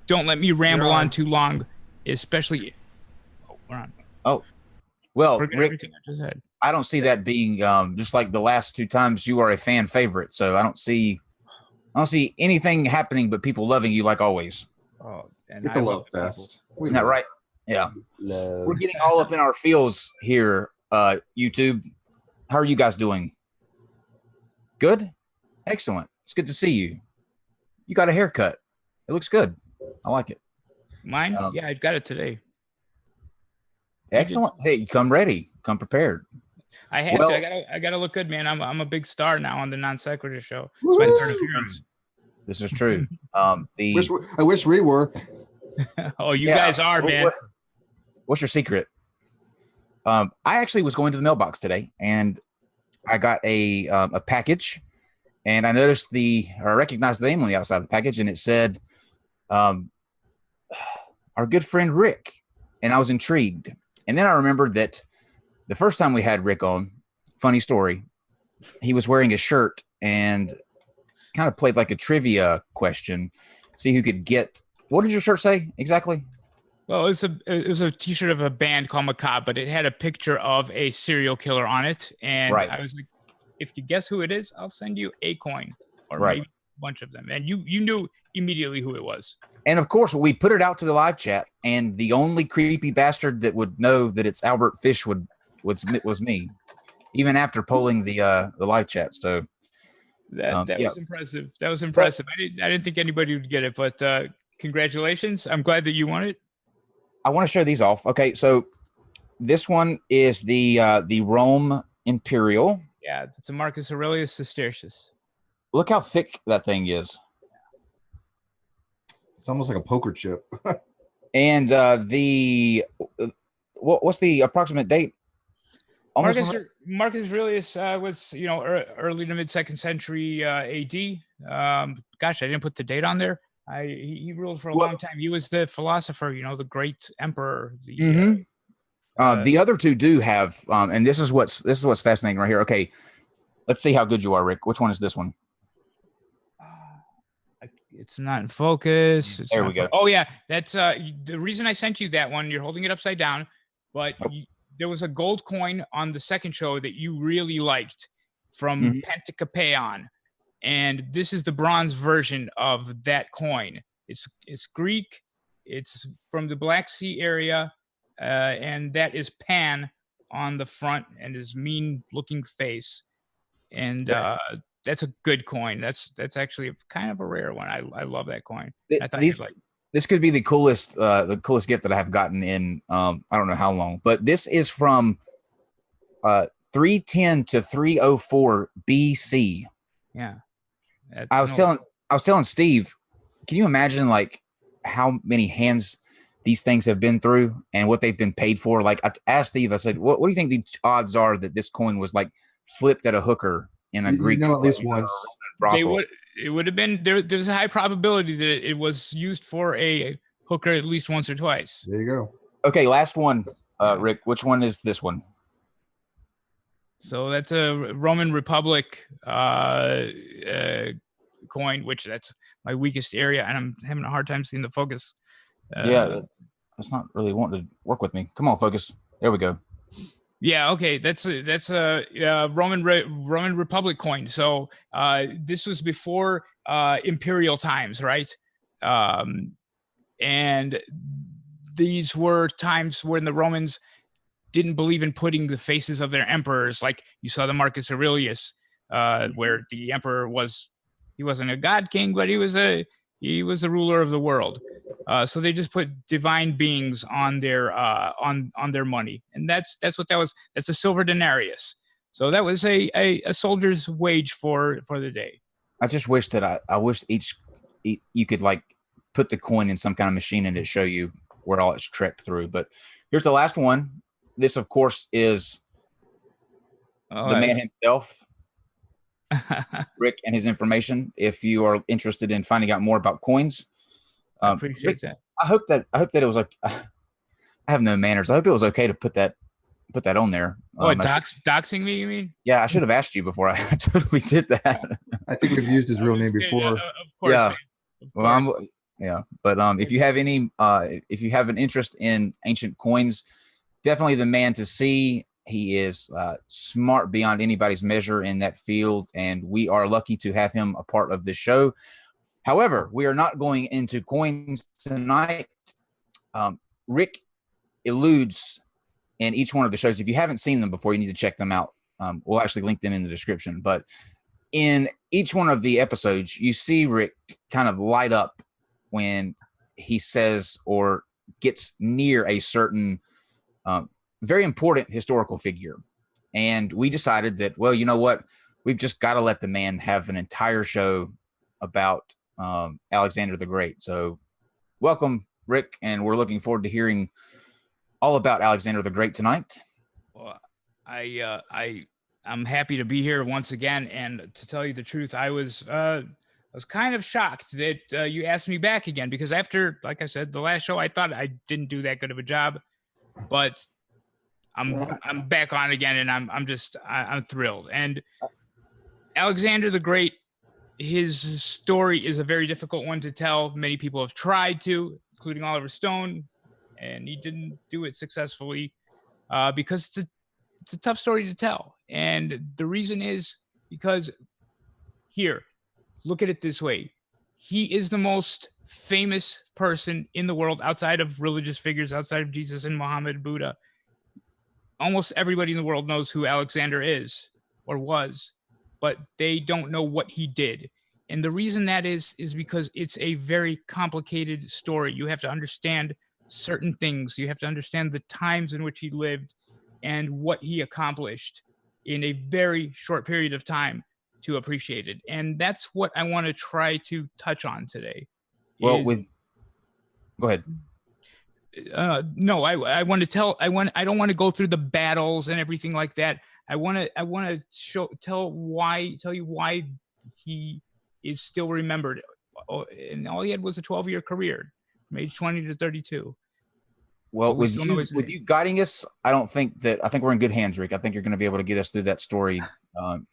don't let me ramble on too long, especially. Oh, we're on. Oh, well, Forget Rick, everything I just said. I don't see that being just like the last two times you are a fan favorite. So I don't see anything happening but people loving you like always. Oh, and It's I a love love the people. fest. Isn't that right? Yeah. No. We're getting all up in our feels here, YouTube. How are you guys doing? Good? Excellent. It's good to see you. You got a haircut. It looks good. I like it. Mine? Yeah, I got it today. Excellent. Hey, come ready. Come prepared. I have Well- to. I gotta look good, man. I'm a big star now on the Non-Sequitur show. It's my third appearance. This is true. I wish we were. Oh, you Yeah. guys are, man. What's your secret? I actually was going to the mailbox today, and I got a package, and I noticed I recognized the name on the outside of the package, and it said, "Our good friend Rick," and I was intrigued. And then I remembered that the first time we had Rick on, funny story, he was wearing a shirt and kind of played like a trivia question, see who could get. What did your shirt say exactly? Well, it was a T-shirt of a band called Macabre, but it had a picture of a serial killer on it, and Right. I was like, "If you guess who it is, I'll send you a coin, or Right. maybe a bunch of them." And you knew immediately who it was. And of course, we put it out to the live chat, and the only creepy bastard that would know that it's Albert Fish was me, even after polling the live chat. So That yeah. was impressive. That was impressive. I didn't think anybody would get it, but congratulations! I'm glad that you won it. I want to show these off. Okay, so this one is the Rome Imperial. Yeah, it's a Marcus Aurelius Sestertius. Look how thick that thing is. It's almost like a poker chip. And what's the approximate date? Marcus Aurelius was, early to mid second century AD. Gosh, I didn't put the date on there. He ruled for a long time. He was the philosopher, the great emperor. The other two do have, and this is what's fascinating right here. Okay, let's see how good you are, Rick. Which one is this one? It's not in focus. There we go. Oh yeah, that's the reason I sent you that one. You're holding it upside down, but there was a gold coin on the second show that you really liked from Pentacapaeon, and this is the bronze version of that coin. It's Greek. It's from the Black Sea area, and that is Pan on the front and his mean-looking face, and that's a good coin. That's actually kind of a rare one. I love that coin. I thought you'd like. This could be the coolest gift that I have gotten in I don't know how long, but this is from 310 to 304 BC. Yeah. I was telling Steve, can you imagine like how many hands these things have been through and what they've been paid for? Like I asked Steve, I said, what do you think the odds are that this coin was like flipped at a hooker in a Greek? At least once. It would have been there's a high probability that it was used for a hooker at least once or twice. There you go. Okay, last one, Rick. Which one is this one? So that's a Roman Republic coin, which that's my weakest area, and I'm having a hard time seeing the focus. Yeah, that's not really wanting to work with me. Come on, focus. There we go. Yeah, okay, that's a Roman Republic coin. So this was before imperial times, right? And these were times when the Romans didn't believe in putting the faces of their emperors, like you saw the Marcus Aurelius, where the emperor he wasn't a god king, but he was the ruler of the world. So they just put divine beings on their money, and that's what that was. That's a silver denarius. So that was a soldier's wage for the day. I just wish that I wish you could like put the coin in some kind of machine and it show you where all it's trekked through. But here's the last one. This, of course, is the man himself, Rick, and his information. If you are interested in finding out more about coins, I appreciate Rick, that. I hope that it was like I have no manners. I hope it was okay to put that on there. Doxing me? You mean? Yeah, I should have asked you before I totally did that. I think we've used his real name before. Of course, yeah. man. Of Well, Yeah. But if you have an interest in ancient coins, definitely the man to see. He is smart beyond anybody's measure in that field, and we are lucky to have him a part of this show. However, we are not going into coins tonight. Rick eludes in each one of the shows. If you haven't seen them before, you need to check them out. We'll actually link them in the description. But in each one of the episodes, you see Rick kind of light up when he says or gets near a certain very important historical figure. And we decided that, well, you know what? We've just got to let the man have an entire show about Alexander the Great. So welcome, Rick, and we're looking forward to hearing all about Alexander the Great tonight. Well, I'm happy to be here once again, and to tell you the truth, I was kind of shocked that you asked me back again, because after, like I said, the last show, I thought I didn't do that good of a job, but I'm back on again, and I'm thrilled. And Alexander the Great, his story is a very difficult one to tell. Many people have tried to, including Oliver Stone, and he didn't do it successfully because it's a tough story to tell. And the reason is because here, look at it this way. He is the most famous person in the world outside of religious figures, outside of Jesus and Muhammad, Buddha. Almost everybody in the world knows who Alexander is or was, but they don't know what he did. And the reason that is because it's a very complicated story. You have to understand certain things. You have to understand the times in which he lived and what he accomplished in a very short period of time to appreciate it. And that's what I want to try to touch on today. Well, go ahead. No, I want to tell. I don't want to go through the battles and everything like that. I want to tell you why he is still remembered. And all he had was a 12-year career, from age 20 to 32. Well, with you guiding us, I think we're in good hands, Rick. I think you're going to be able to get us through that story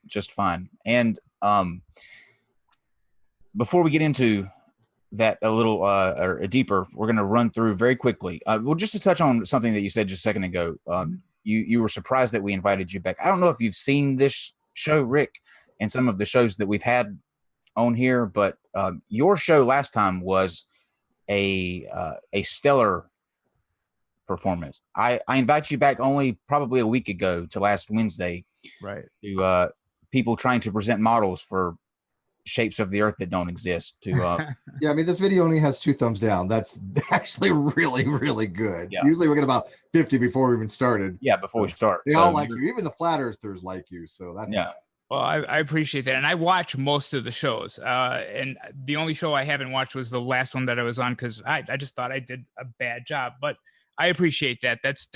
just fine. And before we get into that a little or deeper, we're going to run through very quickly. Well, just to touch on something that you said just a second ago, you were surprised that we invited you back. I don't know if you've seen this show, Rick, and some of the shows that we've had on here, but your show last time was a stellar performance. I invite you back only probably a week ago to last Wednesday, right? To people trying to present models for shapes of the earth that don't exist. To yeah, I mean, this video only has 2 thumbs down. That's actually really, really good. Yeah. Usually we get about 50 before we even started. Yeah, before we start. They all like you. Even the flat earthers like you. So that's yeah. Well, I appreciate that, and I watch most of the shows. And the only show I haven't watched was the last one that I was on, because I just thought I did a bad job. But I appreciate that. That's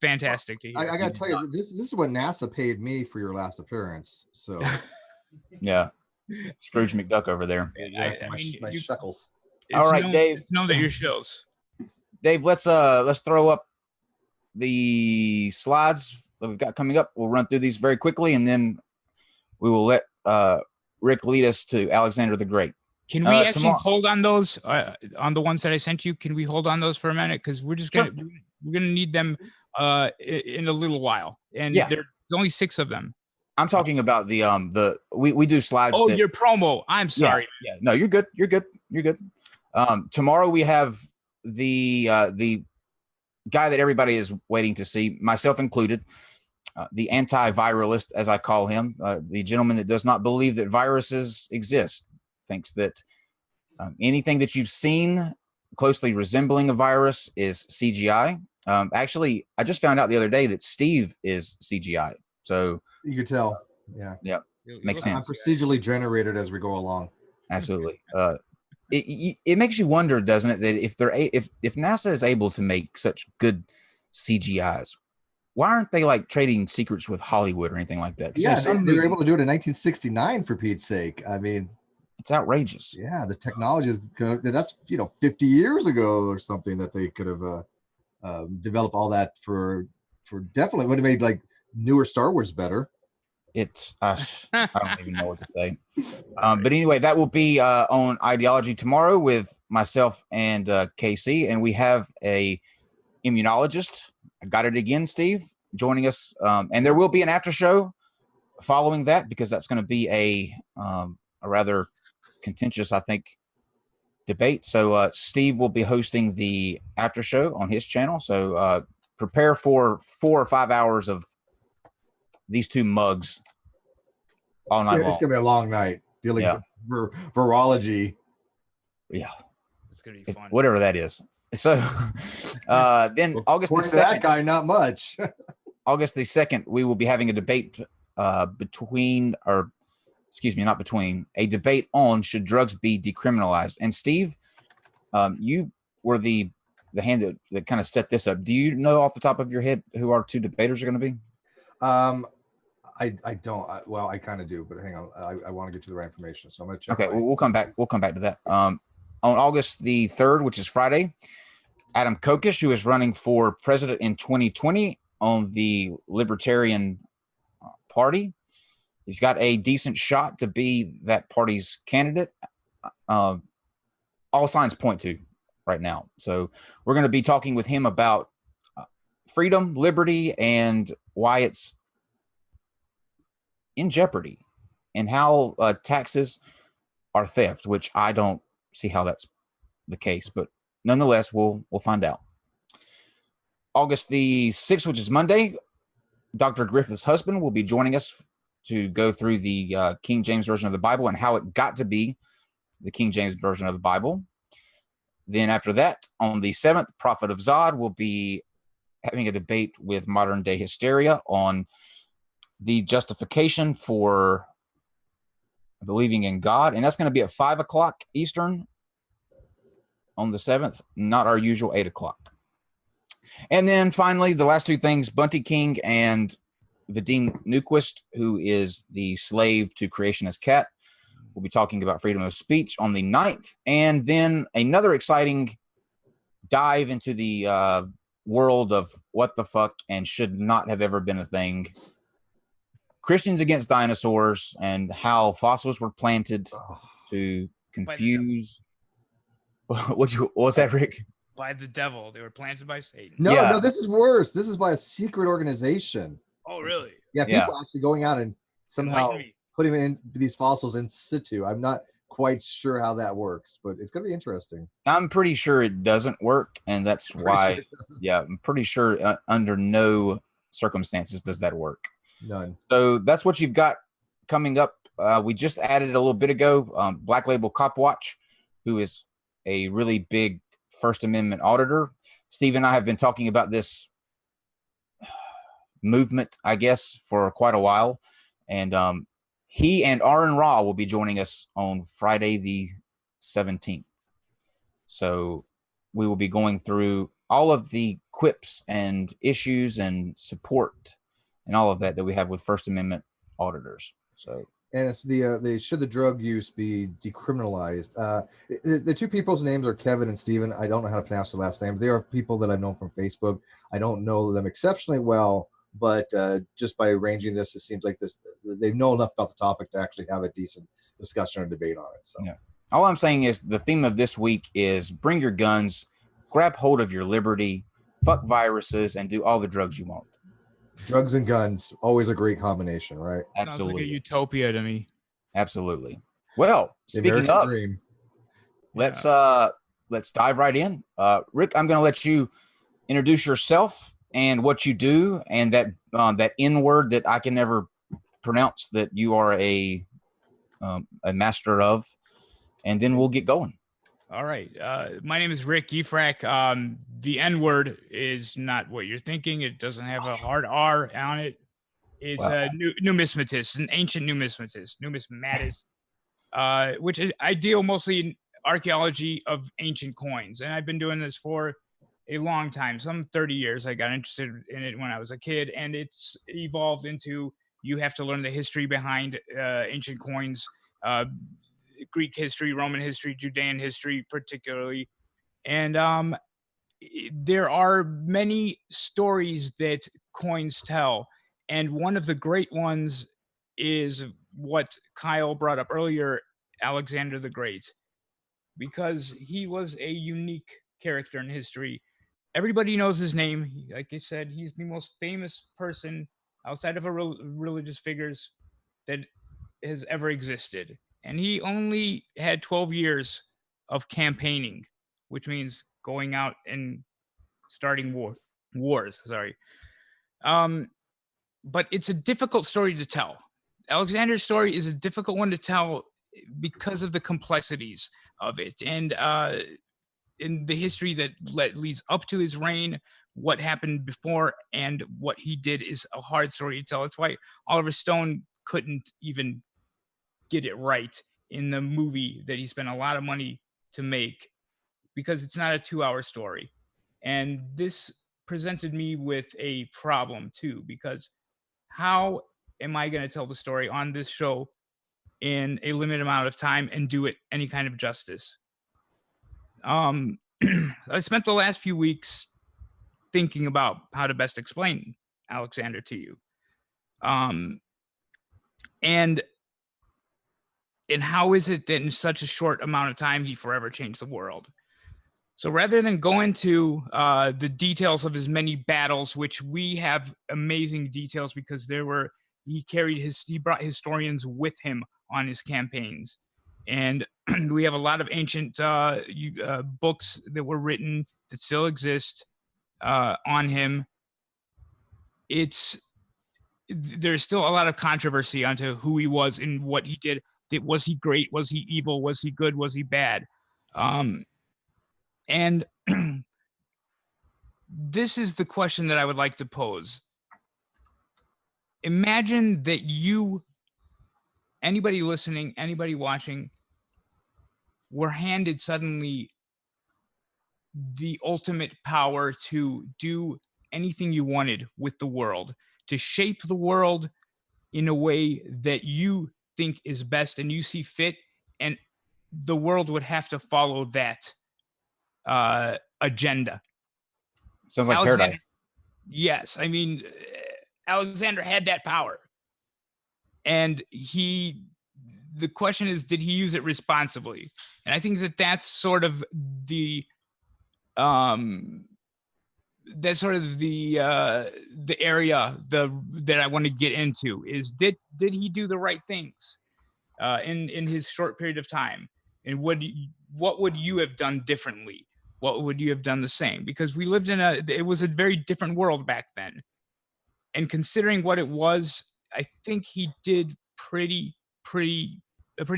fantastic to hear. I got to tell you, this is what NASA paid me for your last appearance. So yeah, Scrooge McDuck over there. My shekels. All right, Dave. It's known that your shows. Dave, let's throw up the slides that we've got coming up. We'll run through these very quickly, and then we will let Rick lead us to Alexander the Great. Can we actually hold on those on the ones that I sent you? Can we hold on those for a minute? Because we're gonna need them in a little while, and there's only 6 of them. I'm talking about we do slides. Oh, your promo. I'm sorry. Yeah. No, you're good. You're good. Tomorrow we have the guy that everybody is waiting to see, myself included. The anti-viralist, as I call him, the gentleman that does not believe that viruses exist, thinks that anything that you've seen closely resembling a virus is CGI. Actually, I just found out the other day that Steve is CGI. So you could tell. Yeah. Makes sense. I'm procedurally generated as we go along. Absolutely. It makes you wonder, doesn't it, that if NASA is able to make such good CGIs, why aren't they like trading secrets with Hollywood or anything like that? Yeah, they were able to do it in 1969, for Pete's sake. I mean, it's outrageous. Yeah, the technology is good. That's 50 years ago or something that they could have developed all that for definitely would have made like newer Star Wars better. It's I don't even know what to say. But anyway, that will be on Ideology tomorrow with myself and KC, and we have a immunologist. I got it again, Steve, joining us, and there will be an after show following that because that's going to be a rather contentious, I think, debate. So Steve will be hosting the after show on his channel. So prepare for 4 or 5 hours of these two mugs all night long. It's gonna be a long night dealing with virology. Yeah, it's gonna be fun. Whatever that is. So then August the 2nd, that guy, not much. August the 2nd, we will be having a debate a debate on should drugs be decriminalized. And Steve, you were the hand that kind of set this up. Do you know off the top of your head who our two debaters are going to be? I don't. Well, I kind of do, but hang on. I want to get you the right information, so I'm going to check. Okay, we'll come back. We'll come back to that. On August the 3rd, which is Friday, Adam Kokesh, who is running for president in 2020 on the Libertarian Party, he's got a decent shot to be that party's candidate. All signs point to right now. So we're going to be talking with him about freedom, liberty, and why it's in jeopardy, and how taxes are theft, which I don't see how that's the case, but nonetheless, we'll find out. August the 6th, which is Monday, Dr. Griffith's husband will be joining us to go through the King James Version of the Bible and how it got to be the King James Version of the Bible. Then after that, on the 7th, Prophet of Zod will be having a debate with modern day hysteria on the justification for believing in God. And that's going to be at 5 o'clock Eastern on the 7th, not our usual 8 o'clock. And then finally, the last two things, Bunty King and Vadim Newquist, who is the slave to creationist cat, we'll be talking about freedom of speech on the 9th. And then another exciting dive into the world of what the fuck and should not have ever been a thing. Christians against dinosaurs and how fossils were planted to confuse. What was that, Rick? By the devil. They were planted by Satan. No, this is worse. This is by a secret organization. Oh, really? Yeah, people actually going out and somehow putting in these fossils in situ. I'm not quite sure how that works, but it's going to be interesting. I'm pretty sure it doesn't work, and that's why. I'm pretty sure under no circumstances does that work. None. So that's what you've got coming up. We just added a little bit ago Black Label Cop Watch, who is a really big First Amendment auditor. Steve and I have been talking about this movement, I guess, for quite a while. And he and Aaron Ra will be joining us on Friday the 17th. So we will be going through all of the quips and issues and support and all of that we have with First Amendment auditors. So. And it's should the drug use be decriminalized? The two people's names are Kevin and Steven. I don't know how to pronounce the last name. They are people that I've known from Facebook. I don't know them exceptionally well, but just by arranging this, it seems like they know enough about the topic to actually have a decent discussion or debate on it. So yeah. All I'm saying is the theme of this week is bring your guns, grab hold of your liberty, fuck viruses, and do all the drugs you want. Drugs and guns, always a great combination, right? Absolutely. Sounds like a utopia to me. Absolutely. Well, speaking of, let's dive right in. Rick, I'm going to let you introduce yourself and what you do, and that N word that I can never pronounce that you are a master of, and then we'll get going. All right. My name is Rick Yifrach. The N word is not what you're thinking. It doesn't have a hard R on it. It's a numismatist, an ancient numismatist, which is I deal mostly in archaeology of ancient coins. And I've been doing this for a long time, some 30 years. I got interested in it when I was a kid, and it's evolved into you have to learn the history behind ancient coins, Greek history, Roman history, Judean history, particularly. And there are many stories that coins tell. And one of the great ones is what Kyle brought up earlier, Alexander the Great, because he was a unique character in history. Everybody knows his name. Like I said, he's the most famous person outside of religious figures that has ever existed. And he only had 12 years of campaigning, which means going out and starting wars. Sorry. But it's a difficult story to tell. Alexander's story is a difficult one to tell because of the complexities of it, and in the history that leads up to his reign, what happened before, and what he did is a hard story to tell. That's why Oliver Stone couldn't even get it right in the movie that he spent a lot of money to make, because it's not a 2-hour story. And this presented me with a problem too, because how am I going to tell the story on this show in a limited amount of time and do it any kind of justice? I spent the last few weeks thinking about how to best explain Alexander to you. And how is it that in such a short amount of time he forever changed the world? So rather than go into the details of his many battles, which we have amazing details because he brought historians with him on his campaigns. And we have a lot of ancient books that were written that still exist on him. There's still a lot of controversy onto who he was and what he did. Was he great? Was he evil? Was he good? Was he bad? And this is the question that I would like to pose. Imagine that anybody listening, anybody watching, were handed suddenly the ultimate power to do anything you wanted with the world, to shape the world in a way that you think is best and you see fit, and the world would have to follow that agenda. Sounds like paradise. Yes, I mean, Alexander had that power, and the question is, did he use it responsibly? And I think that's sort of the area that I want to get into is, did he do the right things in his short period of time? And what would you have done differently? What would you have done the same? Because we lived it was a very different world back then. And considering what it was, I think he did a pretty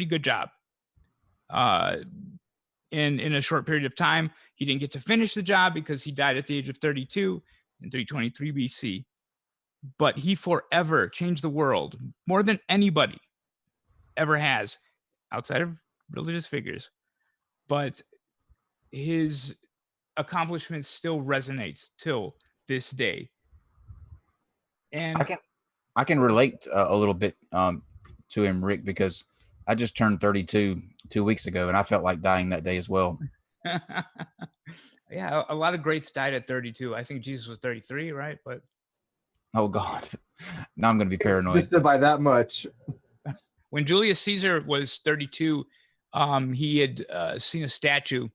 good job. In a short period of time, he didn't get to finish the job because he died at the age of 32 in 323 BC. But he forever changed the world more than anybody ever has, outside of religious figures. But his accomplishments still resonate till this day. And I can relate a little bit to him, Rick, because I just turned 32 2 weeks ago, and I felt like dying that day as well. Yeah, a lot of greats died at 32. I think Jesus was 33, right? But oh God, now I'm going to be paranoid. Missed it by that much. When Julius Caesar was 32, he had seen a statue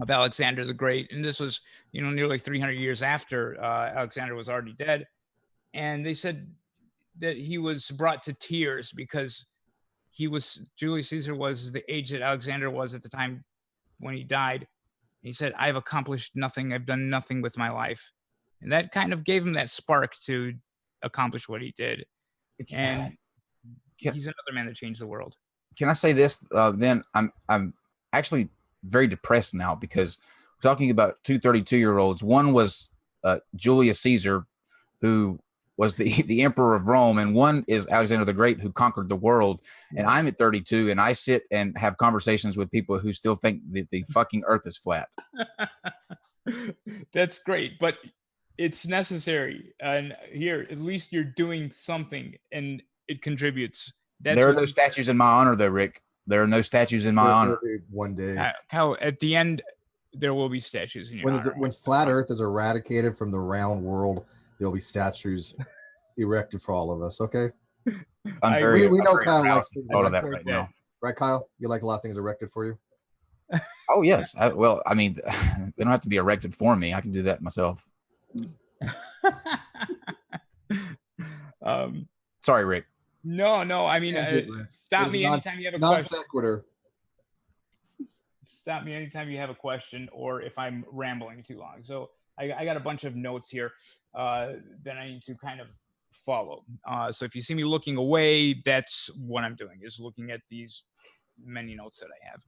of Alexander the Great, and this was, nearly 300 years after Alexander was already dead. And they said that he was brought to tears because Julius Caesar was the age that Alexander was at the time when he died. He said, "I've accomplished nothing. I've done nothing with my life." And that kind of gave him that spark to accomplish what he did. And he's another man that changed the world. Can I say this? Then I'm actually very depressed now, because we're talking about two 32-year-olds. One was Julius Caesar, who was the emperor of Rome, and one is Alexander the Great, who conquered the world. And I'm at 32, and I sit and have conversations with people who still think that the fucking earth is flat. That's great, but it's necessary. And here, at least you're doing something, and it contributes. There are no statues in my honor, though, Rick. There are no statues in my honor. One day. Kyle, at the end, there will be statues in your honor. When flat Earth is eradicated from the round world, there'll be statues erected for all of us. Okay. I'm I very, agree. we I'm know very Kyle proud likes things of all of erected, that right now. right, Kyle? You like a lot of things erected for you? Oh yes. Well, I mean, they don't have to be erected for me. I can do that myself. um, Sorry, Rick. no. I mean, stop me anytime you have a question. Non-sequitur. Stop me anytime you have a question or if I'm rambling too long. So I got a bunch of notes here that I need to kind of follow. So if you see me looking away, that's what I'm doing, is looking at these many notes that I have.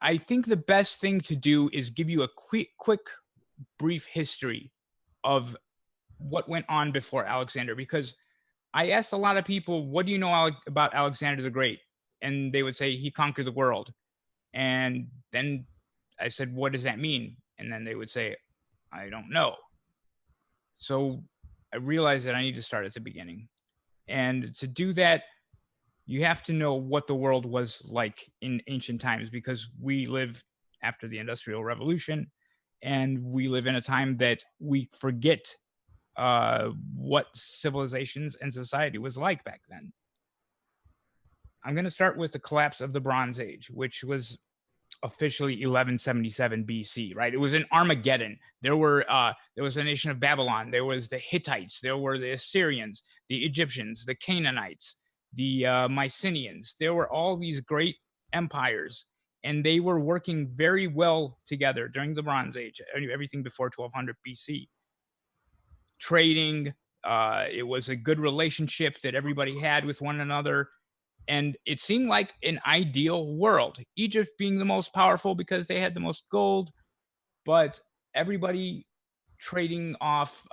I think the best thing to do is give you a quick brief history of what went on before Alexander, because I asked a lot of people, what do you know about Alexander the Great? And they would say he conquered the world. And then I said, what does that mean? And then they would say, I don't know. So I realized that I need to start at the beginning. And to do that, you have to know what the world was like in ancient times, because we live after the Industrial Revolution, and we live in a time that we forget what civilizations and society was like back then. I'm going to start with the collapse of the Bronze Age, which was officially 1177 BC, right? It was in Armageddon. There was a nation of Babylon. There was the Hittites. There were the Assyrians, the Egyptians, the Canaanites, the Mycenaeans. There were all these great empires, and they were working very well together during the Bronze Age, everything before 1200 BC. Trading, it was a good relationship that everybody had with one another. And it seemed like an ideal world. Egypt being the most powerful because they had the most gold, but everybody trading off,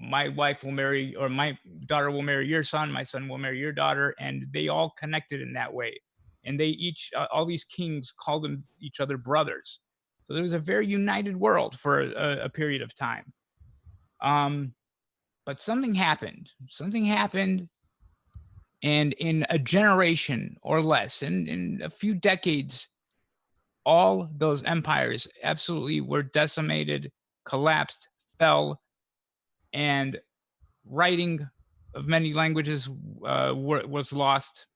my wife will marry, or my daughter will marry your son, my son will marry your daughter, and they all connected in that way. And they each, all these kings called them each other brothers. So there was a very united world for a period of time. But something happened. And in a generation or less, in a few decades, all those empires absolutely were decimated, collapsed, fell, and writing of many languages was lost.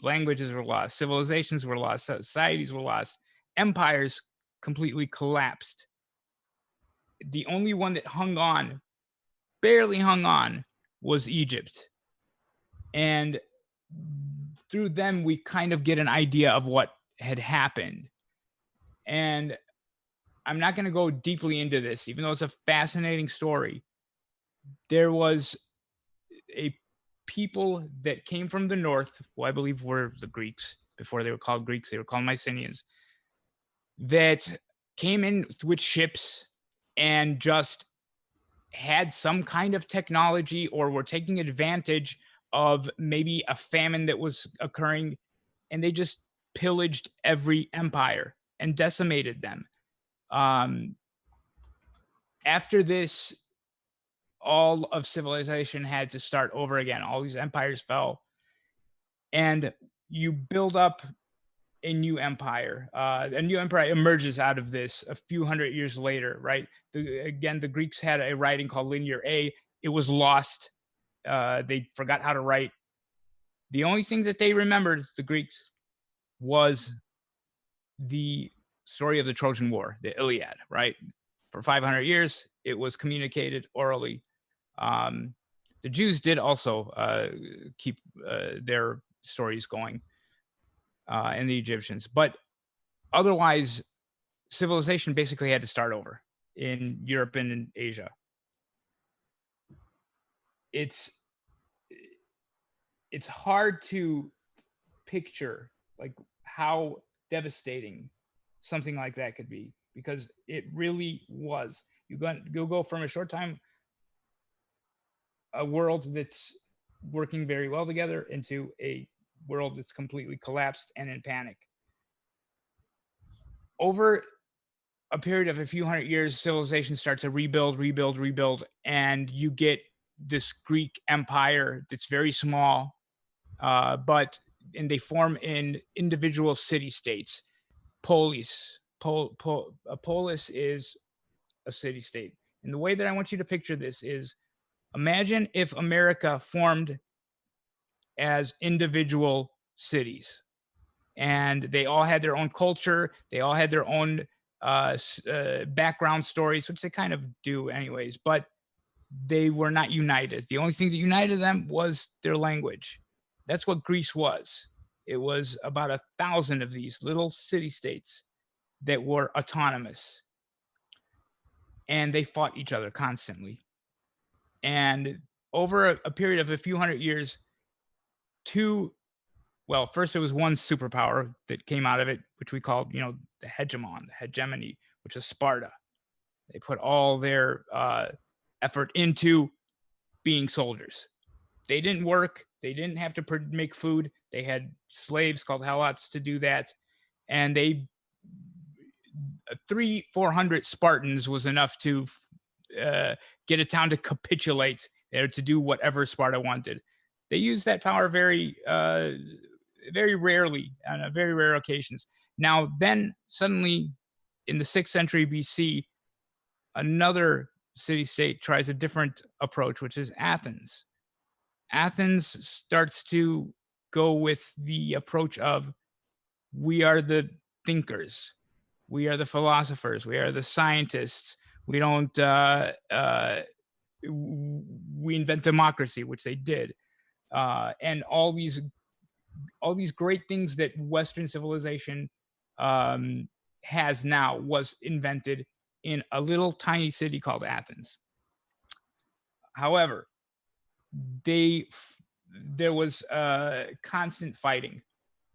Languages were lost. Civilizations were lost. Societies were lost. Empires completely collapsed. The only one that hung on, barely hung on, was Egypt. And through them, we kind of get an idea of what had happened. And I'm not going to go deeply into this, even though it's a fascinating story. There was a people that came from the north, who I believe were the Greeks. Before they were called Greeks, they were called Mycenaeans, that came in with ships and just had some kind of technology, or were taking advantage of maybe a famine that was occurring, and they just pillaged every empire and decimated them. After this, all of civilization had to start over again. All these empires fell, and you build up a new empire. A new empire emerges out of this a few hundred years later, right? The Greeks had a writing called Linear A. It was lost. They forgot how to write. The only thing that they remembered, the Greeks, was the story of the Trojan War, the Iliad, right? For 500 years, it was communicated orally. The Jews did also keep their stories going, and the Egyptians. But otherwise, civilization basically had to start over in Europe and in Asia. It's hard to picture like how devastating something like that could be, because it really was. You'll go from a short time, a world that's working very well together, into a world that's completely collapsed and in panic. Over a period of a few hundred years, civilization starts to rebuild, and you get this Greek empire that's very small, and they form in individual city states. A polis is a city state. And the way that I want you to picture this is Imagine if America formed as individual cities, and they all had their own culture. They all had their own background stories, which they kind of do anyways, but they were not united. The only thing that united them was their language. That's what Greece was. It was about 1,000 of these little city states that were autonomous, and they fought each other constantly. And over a period of a few hundred years, first it was one superpower that came out of it, which we called, the hegemony, which is Sparta. They put all their effort into being soldiers. They didn't work. They didn't have to make food. They had slaves called helots to do that. And 300-400 Spartans was enough to get a town to capitulate or to do whatever Sparta wanted. They used that power very rarely, on very rare occasions. Now, then suddenly in the 6th century BC, another city-state tries a different approach, which is Athens. Athens starts to go with the approach of, we are the thinkers, we are the philosophers, we are the scientists. We don't we invent democracy, which they did, and all these great things that Western civilization has now was invented in a little tiny city called Athens. However, there was constant fighting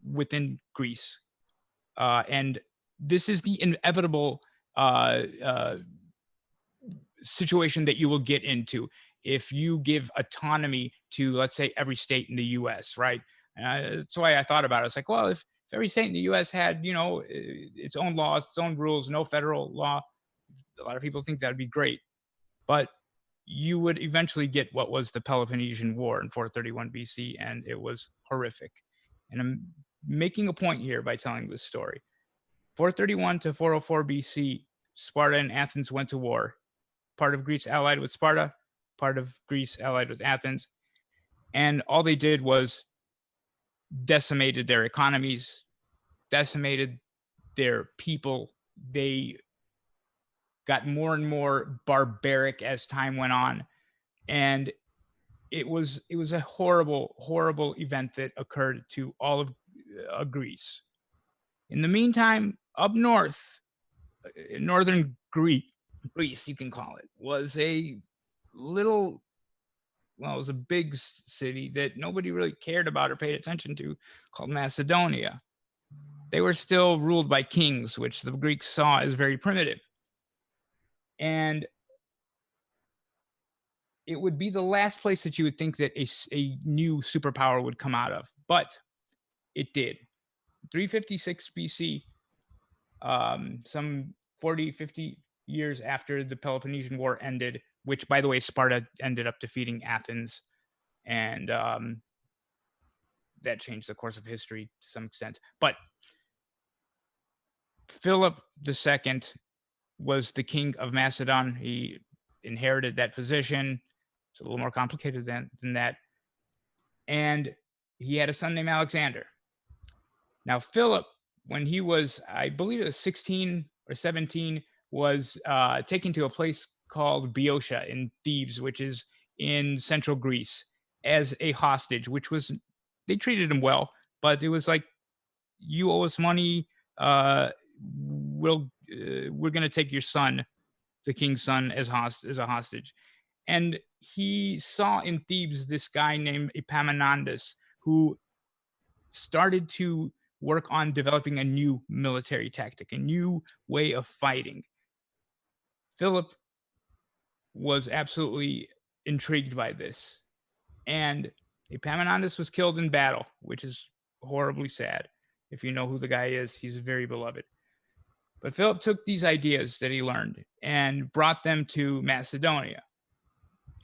within Greece, and this is the inevitable situation that you will get into if you give autonomy to, let's say, every state in the U.S., right? That's why I thought about it. It's like, well, if every state in the U.S. had, its own laws, its own rules, no federal law, a lot of people think that'd be great. But you would eventually get what was the Peloponnesian War in 431 BC, and it was horrific. And I'm making a point here by telling this story. 431 to 404 BC, Sparta and Athens went to war. Part of Greece allied with Sparta, part of Greece allied with Athens. And all they did was decimated their economies, decimated their people. They got more and more barbaric as time went on. And it was a horrible, horrible event that occurred to all of Greece. In the meantime, up north, northern Greece, you can call it, was a little, well, it was a big city that nobody really cared about or paid attention to, called Macedonia. They were still ruled by kings, which the Greeks saw as very primitive. And it would be the last place that you would think that a new superpower would come out of, but it did. 356 BC, some 40, 50 years after the Peloponnesian War ended, which, by the way, Sparta ended up defeating Athens, and that changed the course of history to some extent. But Philip II was the king of Macedon. He inherited that position. It's a little more complicated than that. And he had a son named Alexander. Now, Philip, when he was, I believe it was 16 or 17, was taken to a place called Boeotia in Thebes, which is in central Greece, as a hostage, which was, they treated him well, but it was like, you owe us money. We're going to take your son, the king's son, as a hostage. And he saw in Thebes this guy named Epaminondas, who started to work on developing a new military tactic, a new way of fighting. Philip was absolutely intrigued by this. And Epaminondas was killed in battle, which is horribly sad. If you know who the guy is, he's very beloved. But Philip took these ideas that he learned and brought them to Macedonia.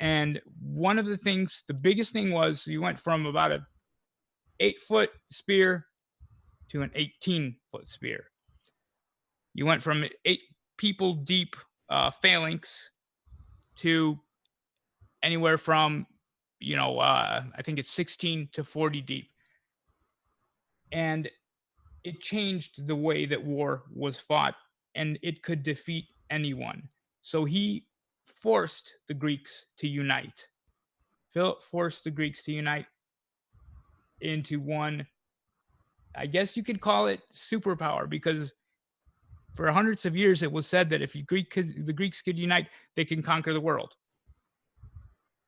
And one of the things, the biggest thing was, you went from about an 8-foot spear to an 18-foot spear. You went from 8 people deep phalanx to anywhere from, I think it's 16 to 40 deep. And it changed the way that war was fought, and it could defeat anyone. So he forced the Greeks to unite. Philip forced the Greeks to unite into one, I guess you could call it superpower, because for hundreds of years it was said that if the Greeks could unite, they can conquer the world.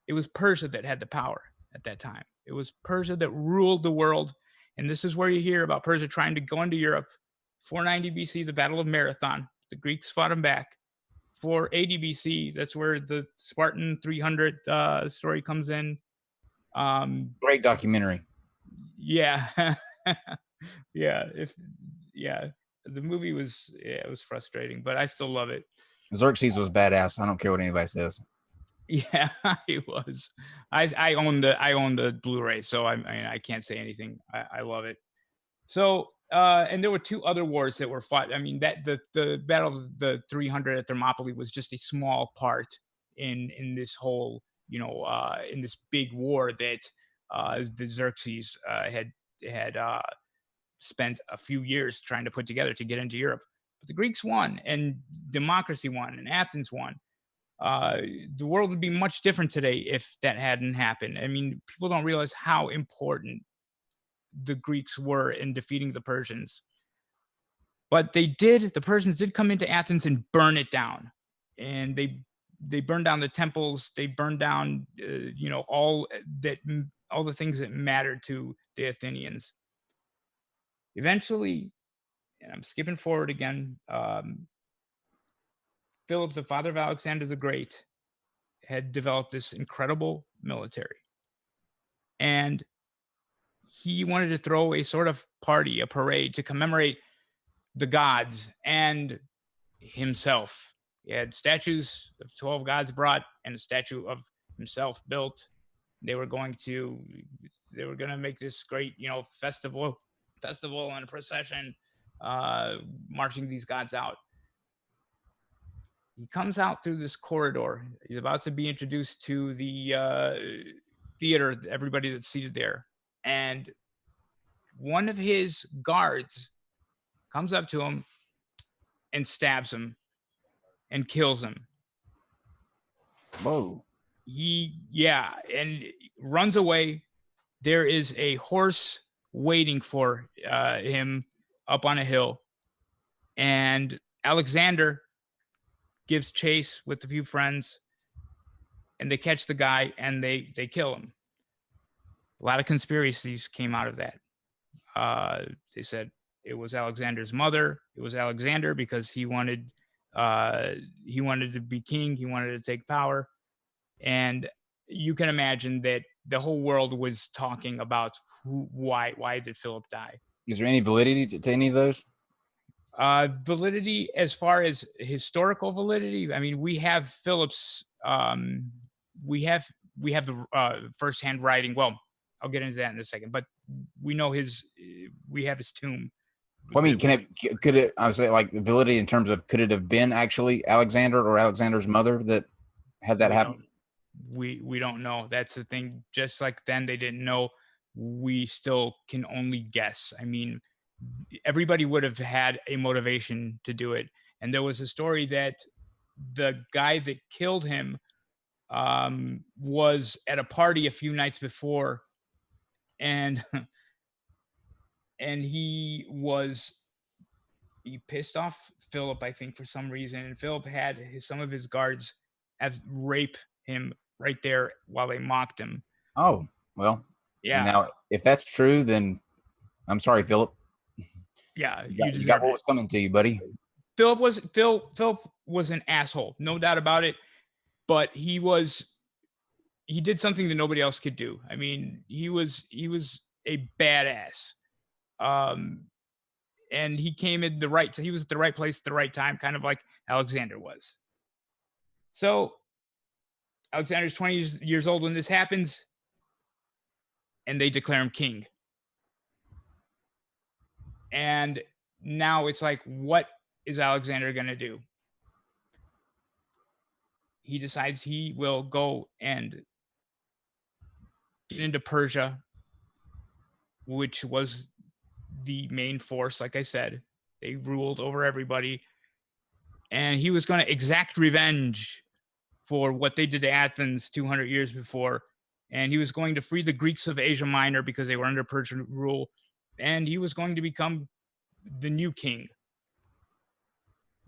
It was Persia that had the power at that time. It was Persia that ruled the world. And this is where you hear about Persia trying to go into Europe. 490 BC, the Battle of Marathon. The Greeks fought them back. 480 BC, that's where the Spartan 300 story comes in. Great documentary. Yeah. Yeah. The movie was, it was frustrating, but I still love it. Xerxes was badass. I don't care what anybody says. Yeah, it was. I own the Blu-ray, so I can't say anything. I love it. So and there were two other wars that were fought. I mean, that the Battle of the 300 at Thermopylae was just a small part in this whole, in this big war that the Xerxes had spent a few years trying to put together to get into Europe. But the Greeks won, and democracy won, and Athens won. The world would be much different today if that hadn't happened. I mean, people don't realize how important the Greeks were in defeating the Persians. But the Persians did come into Athens and burn it down. And they burned down the temples. They burned down, all the things that mattered to the Athenians. Eventually, and I'm skipping forward again, Philip, the father of Alexander the Great, had developed this incredible military. And he wanted to throw a sort of party, a parade to commemorate the gods and himself. He had statues of 12 gods brought and a statue of himself built. They were going to make this great, festival and a procession, marching these gods out. He comes out through this corridor. He's about to be introduced to the theater, everybody that's seated there. And one of his guards comes up to him and stabs him and kills him. Whoa. And runs away. There is a horse waiting for him up on a hill. And Alexander gives chase with a few friends, and they catch the guy and they kill him. A lot of conspiracies came out of that. They said it was Alexander's mother. It was Alexander because he wanted to be king. He wanted to take power. And you can imagine that the whole world was talking about why did Philip die? Is there any validity to any of those? Validity as far as historical validity. I mean, we have Philip's. We have the firsthand writing. Well, I'll get into that in a second. But we know we have his tomb. Well, I mean, could it? I would say, like, the validity in terms of, could it have been actually Alexander or Alexander's mother that had that happen? We don't know. That's the thing. Just like then they didn't know, we still can only guess. I mean, everybody would have had a motivation to do it. And there was a story that the guy that killed him was at a party a few nights before, and he pissed off Philip, I think, for some reason. And Philip had some of his guards rape him right there while they mocked him. Oh, well. Yeah. Now, if that's true, then I'm sorry, Philip. Yeah, you got what was coming to you, buddy. Philip was an asshole, no doubt about it. But he did something that nobody else could do. I mean, he was a badass. And he came in he was at the right place at the right time, kind of like Alexander was. So Alexander's 20 years old when this happens, and they declare him king. And now it's like, what is Alexander going to do? he decides he will go and get into Persia, which was the main force. Like I said, they ruled over everybody, and he was going to exact revenge for what they did to Athens 200 years before. And he was going to free the Greeks of Asia Minor because they were under Persian rule, and he was going to become the new king.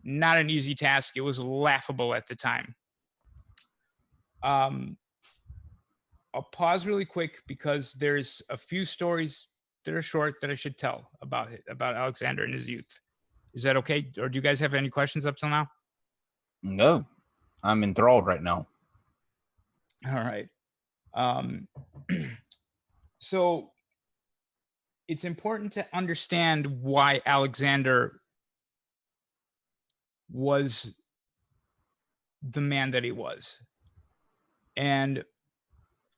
Not an easy task. It was laughable at the time. I'll pause really quick because there's a few stories that are short that I should tell about Alexander in his youth. Is that okay? Or do you guys have any questions up till now? No, I'm enthralled right now. All right. So it's important to understand why Alexander was the man that he was, and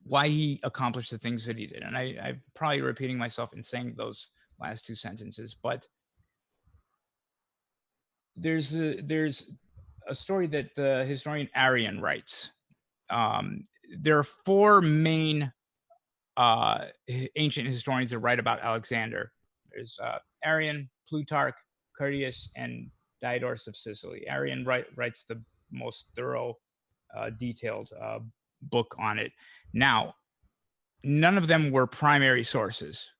why he accomplished the things that he did. And I'm probably repeating myself in saying those last two sentences, but there's a story that the historian Arrian writes. There are four main ancient historians that write about Alexander. There's Arrian, Plutarch, Curtius, and Diodorus of Sicily. Arrian writes the most thorough, detailed book on it. Now, none of them were primary sources,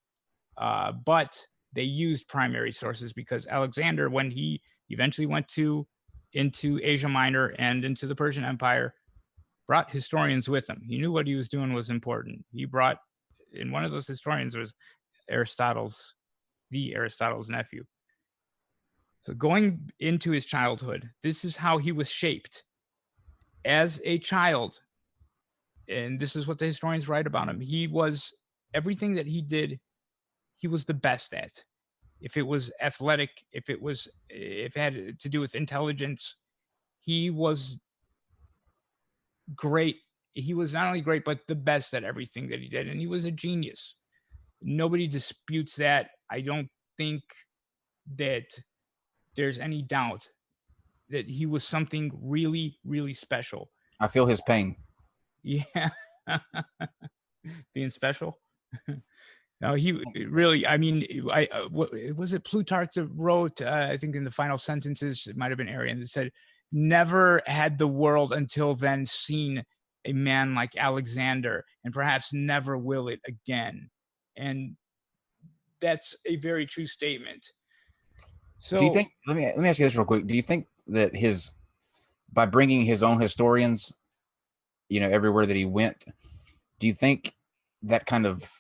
but they used primary sources because Alexander, when he eventually went into Asia Minor and into the Persian Empire, brought historians with him. He knew what he was doing was important. He brought, and one of those historians was Aristotle's nephew. So going into his childhood, this is how he was shaped. As a child, and this is what the historians write about him, he was, everything that he did, he was the best at. If it was athletic, if it had to do with intelligence, he was great. He was not only great, but the best at everything that he did. And he was a genius. Nobody disputes that. I don't think that there's any doubt that he was something really, really special. I feel his pain. Yeah. Being special. No, he really, I mean, was it Plutarch that wrote, I think in the final sentences, it might've been Arrian that said, never had the world until then seen a man like Alexander, and perhaps never will it again. And that's a very true statement. So do you think, let me ask you this real quick. Do you think that by bringing his own historians, everywhere that he went, do you think that kind of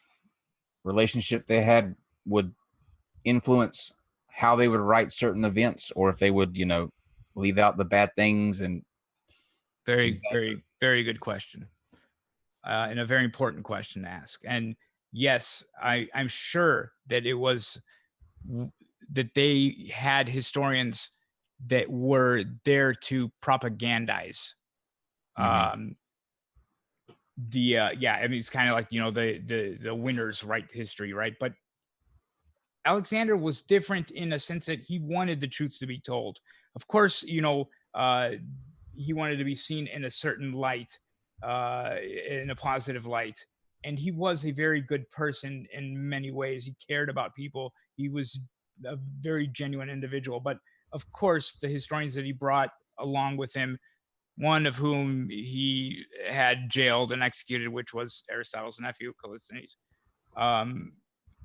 relationship they had would influence how they would write certain events, or if they would, leave out the bad things? And very, very good question, and a very important question to ask. And yes, I'm sure that it was that they had historians that were there to propagandize. Mm-hmm. I mean, it's kind of like, the winners write history, right? But Alexander was different in a sense that he wanted the truths to be told. Of course, he wanted to be seen in a certain light, in a positive light. And he was a very good person in many ways. He cared about people. He was a very genuine individual. But of course, the historians that he brought along with him, one of whom he had jailed and executed, which was Aristotle's nephew, Callisthenes.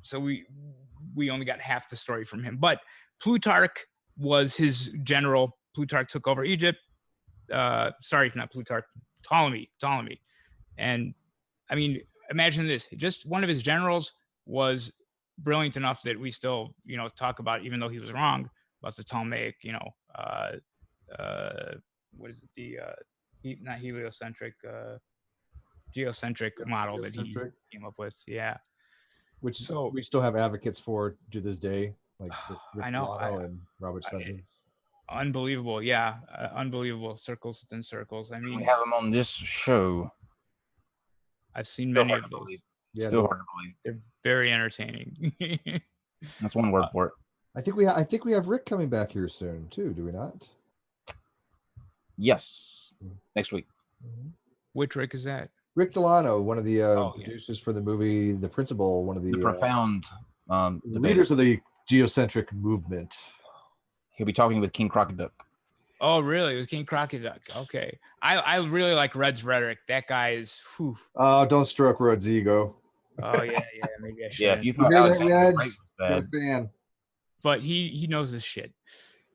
So we only got half the story from him. But Plutarch was his general. Plutarch took over Egypt. Sorry, not Plutarch, Ptolemy. And I mean, imagine this. Just one of his generals was brilliant enough that we still, talk about, even though he was wrong about the Ptolemaic, what is it? Not heliocentric, geocentric model that he came up with. Yeah. Which we still have advocates for to this day, like I know, and Robert Sutton. Unbelievable. Yeah. Unbelievable. Circles within circles. I mean, we have them on this show. I've seen many of those. Yeah, still hard to believe. They're very entertaining. That's one word for it. I think we have Rick coming back here soon too. Do we not? Yes. next week. Which Rick is that? Rick Delano, one of the Yeah. producers for the movie The Principal, one of The the profound leaders of the geocentric movement. He'll be talking with King Crocoduck. Oh, really? It was King Crocoduck. Okay. I really like Red's rhetoric. That guy is. Whew. Don't stroke Rudd's ego. Oh yeah. Maybe I should. Yeah, if you You thought hear that, Alexander the Great Reds? was You're bad, a fan. But he knows his shit.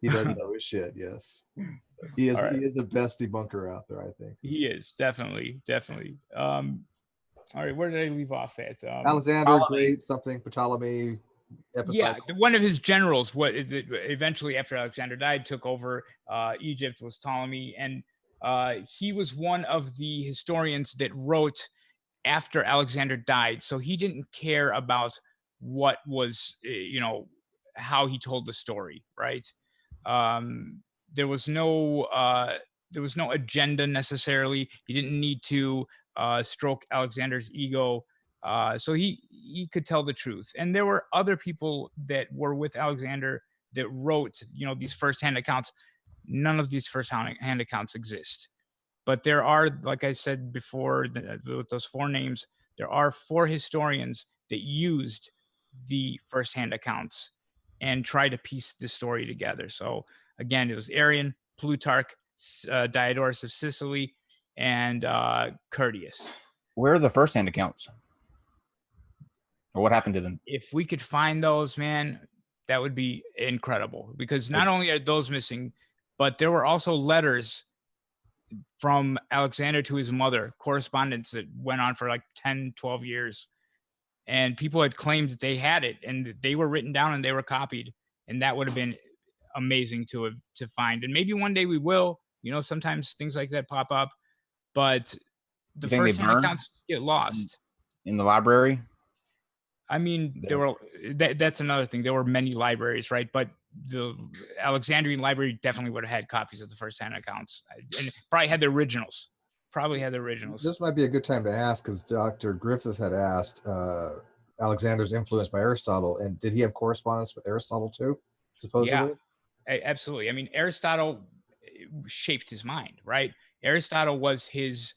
He does know his shit. Yes, he is. All right. He is the best debunker out there, I think. He is definitely. All right, where did I leave off at? Alexander Ptolemy. Great, something Ptolemy. Yeah, one of his generals, what is it? Eventually, after Alexander died, took over Egypt was Ptolemy, and he was one of the historians that wrote after Alexander died. So he didn't care about what was, how he told the story, right? There was no agenda necessarily. He didn't need to stroke Alexander's ego. So he could tell the truth. And there were other people that were with Alexander that wrote, these firsthand accounts. None of these firsthand accounts exist. But there are, like I said before, with those 4 names, there are 4 historians that used the firsthand accounts and tried to piece the story together. So again, it was Arrian, Plutarch, Diodorus of Sicily, and Curtius. where are the first-hand accounts? Or what happened to them? If we could find those, man, that would be incredible. Because not only are those missing, but there were also letters from Alexander to his mother, correspondence that went on for like 10, 12 years. And people had claimed that they had it, and they were written down and they were copied. And that would have been amazing to find. And maybe one day we will. Sometimes things like that pop up. But the first-hand accounts just get lost. In the library? I mean, that's another thing. There were many libraries, right? But the Alexandrian library definitely would have had copies of the first-hand accounts, and probably had the originals. This might be a good time to ask, because Dr. Griffith had asked Alexander's influence by Aristotle, and did he have correspondence with Aristotle too? Supposedly, yeah, absolutely. I mean, Aristotle shaped his mind, right? Aristotle was his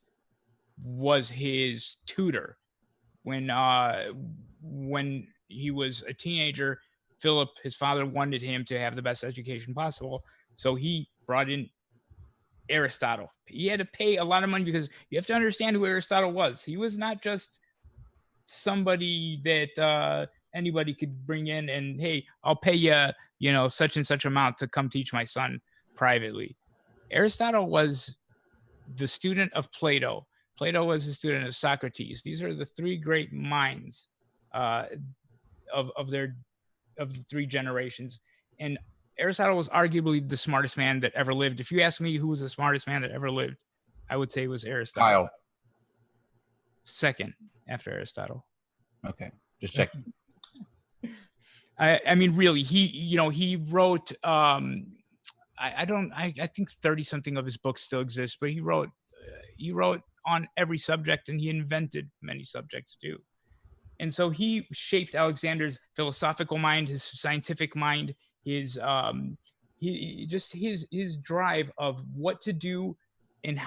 tutor when he was a teenager. Philip, his father, wanted him to have the best education possible, so he brought in Aristotle. He had to pay a lot of money, because you have to understand who Aristotle was. He was not just somebody that anybody could bring in and, hey, I'll pay you, such and such amount to come teach my son privately. Aristotle was the student of Plato. Plato was the student of Socrates. These are the 3 great minds of the 3 generations. And Aristotle was arguably the smartest man that ever lived. If you ask me who was the smartest man that ever lived, I would say it was Aristotle. Kyle. Second after Aristotle. Okay, just check. I mean, really, he wrote. I think 30 something of his books still exist, but he wrote on every subject, and he invented many subjects too. And so he shaped Alexander's philosophical mind, his scientific mind, his drive of what to do and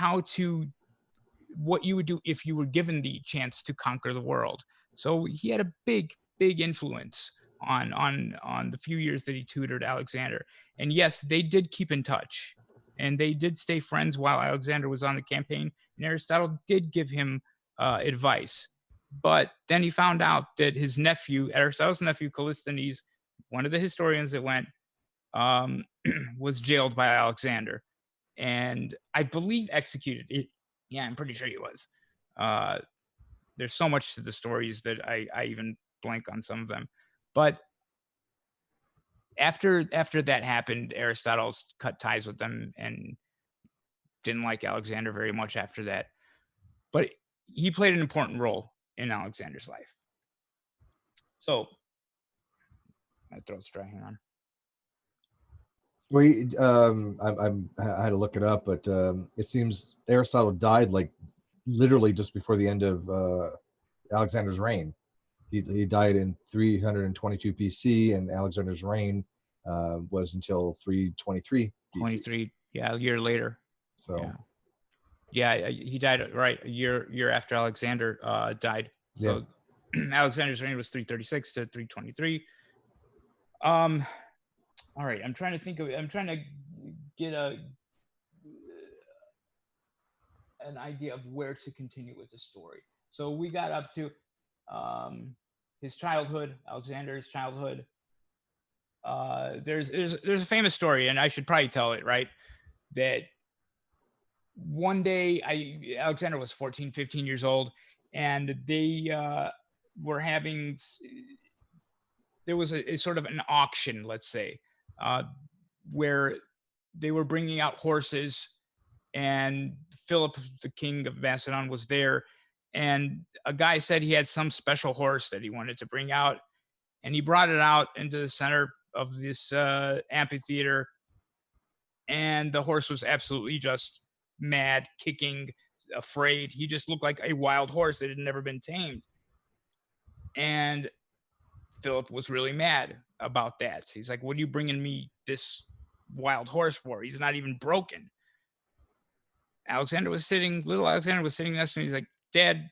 what you would do if you were given the chance to conquer the world. So he had a big influence on the few years that he tutored Alexander. And yes, they did keep in touch, and they did stay friends while Alexander was on the campaign, and Aristotle did give him advice. But then he found out that his nephew, Aristotle's nephew, Callisthenes, one of the historians that went, was jailed by Alexander, and I believe executed. Yeah, I'm pretty sure he was. There's so much to the stories that I even blank on some of them. But after that happened, Aristotle cut ties with them and didn't like Alexander very much after that. But he played an important role in Alexander's life. So my throat's dry. Hang on. I had to look it up, but it seems Aristotle died like literally just before the end of Alexander's reign. He died in 322 BC, and Alexander's reign was until 323 BC. 23, yeah, a year later. So, yeah. Yeah, he died right a year after Alexander died. So Alexander's reign was 336 to 323. All right, I'm trying to get an idea of where to continue with the story. So we got up to his childhood, Alexander's childhood. There's a famous story, and I should probably tell it, right? That one day Alexander was 14, 15 years old, and they were having, there was a sort of an auction, let's say, where they were bringing out horses, and Philip, the king of Macedon, was there, and a guy said he had some special horse that he wanted to bring out, and he brought it out into the center of this amphitheater, and the horse was absolutely just mad, kicking, afraid. He just looked like a wild horse that had never been tamed. And Philip was really mad about that. He's like, what are you bringing me this wild horse for? He's not even broken. Little Alexander was sitting next to me. He's like, Dad,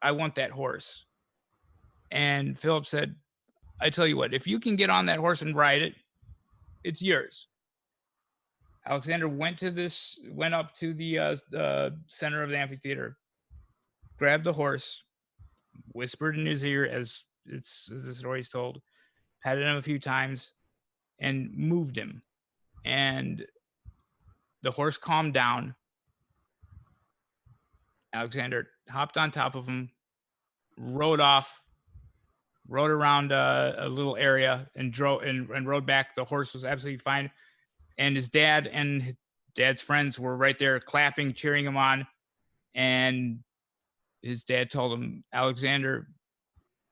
I want that horse. And Philip said, I tell you what, if you can get on that horse and ride it, it's yours. Alexander went up to the center of the amphitheater, grabbed the horse, whispered in his ear as the story's told, patted him a few times, and moved him. And the horse calmed down. Alexander hopped on top of him, rode around a little area, and rode back. The horse was absolutely fine. And his dad and his dad's friends were right there clapping, cheering him on. And his dad told him, Alexander,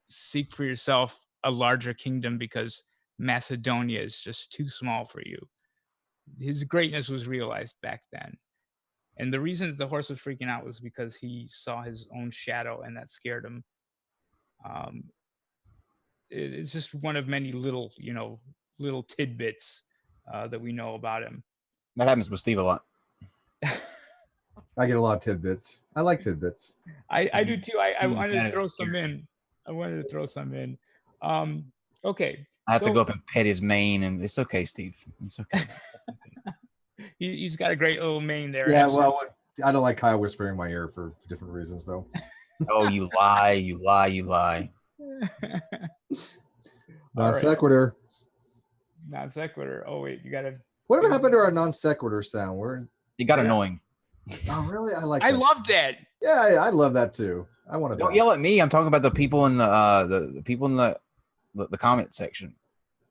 seek for yourself a larger kingdom because Macedonia is just too small for you. His greatness was realized back then. And the reason the horse was freaking out was because he saw his own shadow, and that scared him. It's just one of many little tidbits that we know about him. That happens with Steve a lot. I get a lot of tidbits. I like tidbits. I do too. I wanted to throw some in. Okay. I have to go up and pet his mane, and it's okay, Steve. It's okay. That's okay. He's got a great little mane there. Yeah, well, I don't like Kyle whispering in my ear for different reasons, though. Oh, you lie, you lie, you lie. Non-sequitur. Non-sequitur. Oh, wait, you got to... Whatever happened to our non-sequitur sound? You got annoying. Oh, really? I love that. Yeah, I love that too. I want to. Don't yell at me. I'm talking about the people in the people in the comment section.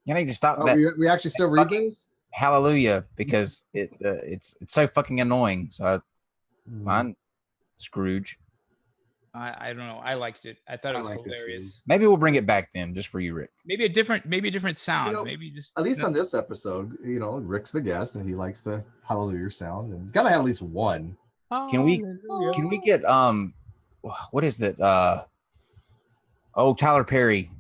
You need to stop that. We actually still read those? Hallelujah, because it's so fucking annoying. So mine, Scrooge. I don't know. I liked it. I thought it was hilarious. Maybe we'll bring it back then, just for you, Rick. Maybe a different sound. Maybe just at least on this episode, Rick's the guest and he likes the hallelujah sound, and gotta have at least one. Can we get what is that? Tyler Perry.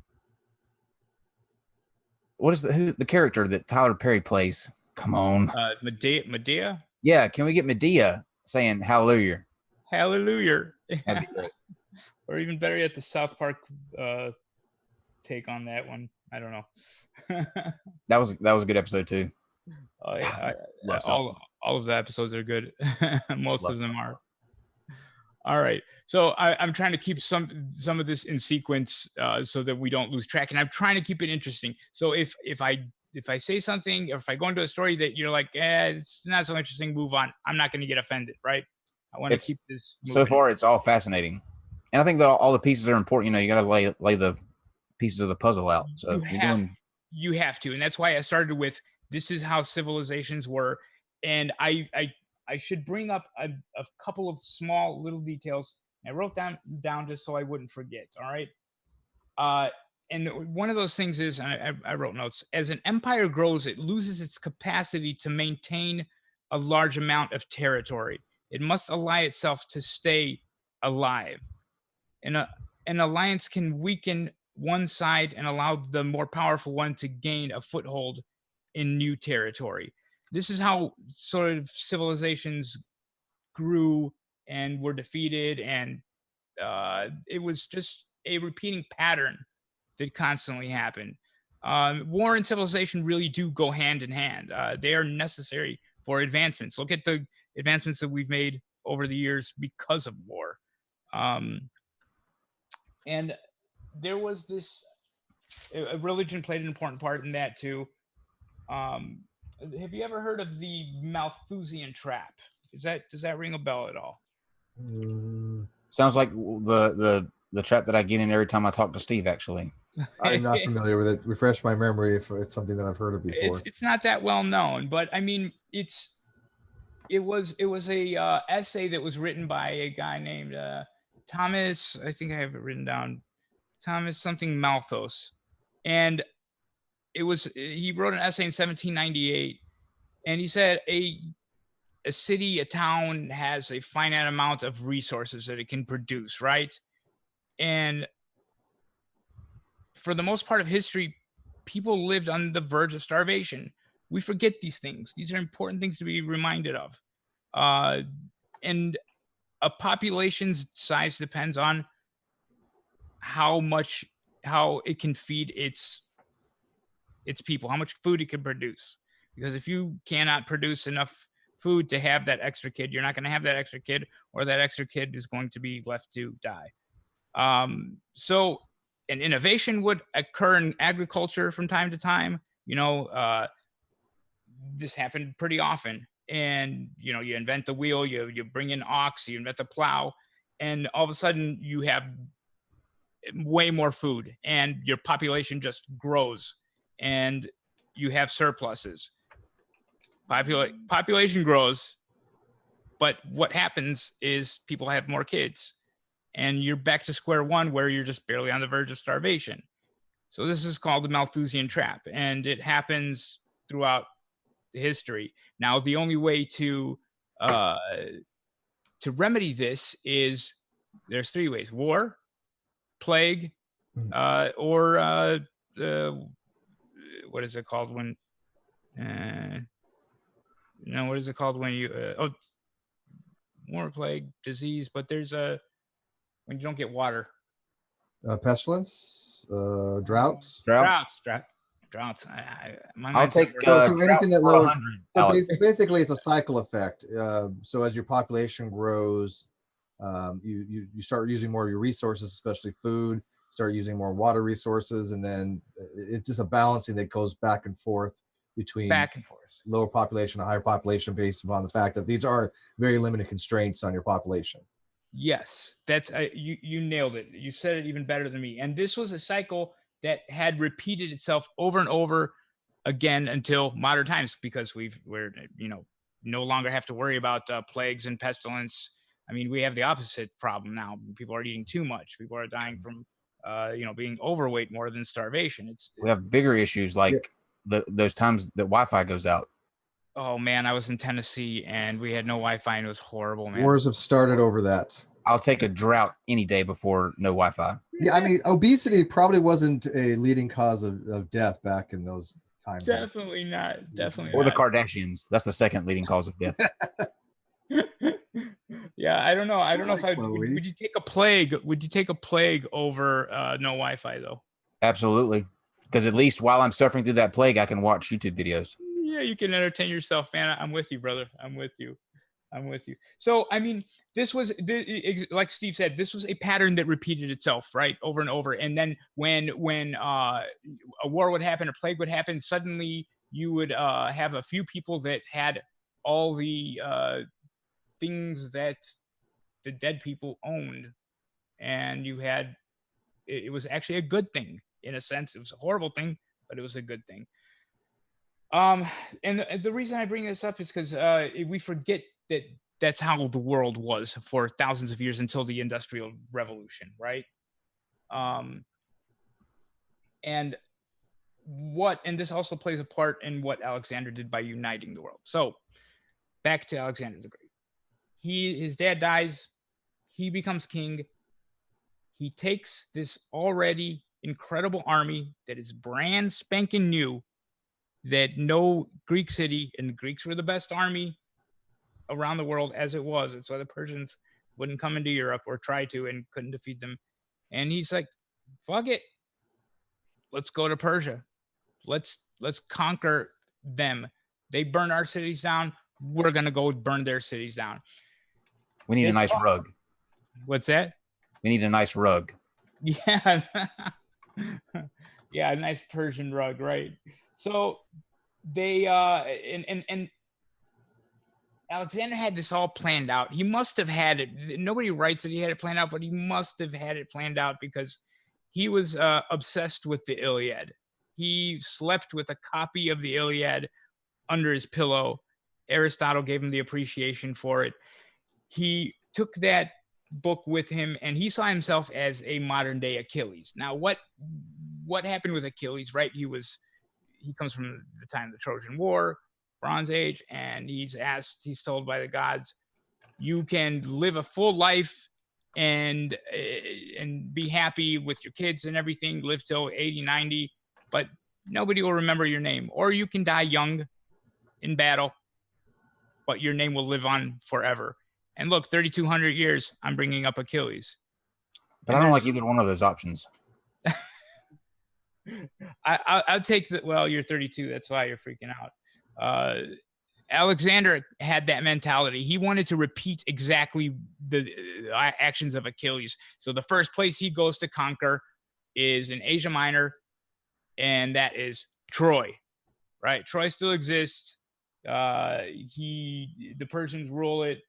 What is the character that Tyler Perry plays? Come on. Medea? Yeah, can we get Medea saying hallelujah? Hallelujah. That'd be great. Or even better yet, the South Park take on that one. I don't know. that was a good episode too. Oh yeah, all of the episodes are good. Most of them are. All right, so I'm trying to keep some of this in sequence so that we don't lose track, and I'm trying to keep it interesting. So if I say something, or if I go into a story that you're like, it's not so interesting, move on. I'm not going to get offended, right? I want to keep this moving. So far, it's all fascinating, and I think that all the pieces are important. You got to lay the pieces of the puzzle out. So you have to, and that's why I started with this is how civilizations were, and I should bring up a couple of small little details. I wrote down just so I wouldn't forget. All right. And one of those things is, and I wrote notes, as an empire grows, it loses its capacity to maintain a large amount of territory. It must ally itself to stay alive. And an alliance can weaken one side and allow the more powerful one to gain a foothold in new territory. This is how sort of civilizations grew and were defeated, and it was just a repeating pattern that constantly happened. War and civilization really do go hand in hand. They are necessary for advancements. Look at the advancements that we've made over the years because of war. And there was this religion played an important part in that too. Have you ever heard of the Malthusian trap? Does that ring a bell at all? Sounds like the trap that I get in every time I talk to Steve, actually. I'm not familiar with it. Refresh my memory if it's something that I've heard of before. It's not that well known, but I mean, it was a essay that was written by a guy named Thomas. I think I have it written down. Thomas something Malthus, and he wrote an essay in 1798, and he said a city, a town has a finite amount of resources that it can produce, right? And for the most part of history, people lived on the verge of starvation. We forget these things. These are important things to be reminded of. And a population's size depends on how it can feed its people, how much food it can produce. Because if you cannot produce enough food to have that extra kid, you're not going to have that extra kid, or that extra kid is going to be left to die. So an innovation would occur in agriculture from time to time. This happened pretty often. And, you invent the wheel, you bring in ox, you invent the plow, and all of a sudden you have way more food and your population just grows and you have surpluses. Population grows, but what happens is people have more kids and you're back to square one where you're just barely on the verge of starvation. So this is called the Malthusian trap, and it happens throughout history. Now, the only way to remedy this is there's three ways: war, plague, or what is it called when what is it called when you war, plague, disease, but there's when you don't get water. Pestilence, droughts. Droughts. I'll take so anything that lowers. So basically, it's a cycle effect. So as your population grows, you start using more of your resources, especially food. Start using more water resources, and then it's just a balancing that goes back and forth between lower population and higher population based upon the fact that these are very limited constraints on your population. Yes, that's you nailed it. You said it even better than me. And this was a cycle that had repeated itself over and over again until modern times, because we're no longer have to worry about plagues and pestilence. I mean, we have the opposite problem now. People are eating too much. People are dying from being overweight more than starvation. We have bigger issues like those times that Wi-Fi goes out. Oh man, I was in Tennessee and we had no Wi-Fi and it was horrible, man. Wars have started over that. I'll take a drought any day before no Wi-Fi. Yeah, I mean, obesity probably wasn't a leading cause of death back in those times. Definitely not. Or the Kardashians. That's the second leading cause of death. Yeah, I don't know. I don't know if would you take a plague? Would you take a plague over no Wi-Fi though? Absolutely, because at least while I'm suffering through that plague, I can watch YouTube videos. Yeah, you can entertain yourself, man. I'm with you, brother. I'm with you. So, I mean, this was, like Steve said, this was a pattern that repeated itself, right, over and over. And then when a war would happen, a plague would happen, suddenly you would have a few people that had all the things that the dead people owned, and you had it was actually a good thing in a sense. It was a horrible thing, but it was a good thing. And the reason I bring this up is because we forget that that's how the world was for thousands of years until the Industrial Revolution, right? And this also plays a part in what Alexander did by uniting the world. So back to Alexander the Great. His dad dies. He becomes king. He takes this already incredible army that is brand spanking new, that no Greek city, and the Greeks were the best army around the world as it was. And so the Persians wouldn't come into Europe or try to and couldn't defeat them. And he's like, fuck it. Let's go to Persia. Let's conquer them. They burn our cities down. We're going to go burn their cities down. We need a nice rug. What's that? We need a nice rug. Yeah. Yeah, a nice Persian rug, right? So they and Alexander had this all planned out. He must have had it. Nobody writes that he had it planned out, but he must have had it planned out because he was obsessed with the Iliad. He slept with a copy of the Iliad under his pillow. Aristotle gave him the appreciation for it. He took that book with him, and he saw himself as a modern day Achilles. Now, what happened with Achilles, right? He comes from the time of the Trojan War, Bronze Age, and he's told by the gods, you can live a full life and be happy with your kids and everything, live till 80, 90, but nobody will remember your name. Or you can die young in battle, but your name will live on forever. And look, 3,200 years, I'm bringing up Achilles. But I don't like either one of those options. I'll take that. Well, you're 32. That's why you're freaking out. Alexander had that mentality. He wanted to repeat exactly the actions of Achilles. So the first place he goes to conquer is in Asia Minor, and that is Troy, right? Troy still exists. The Persians rule it.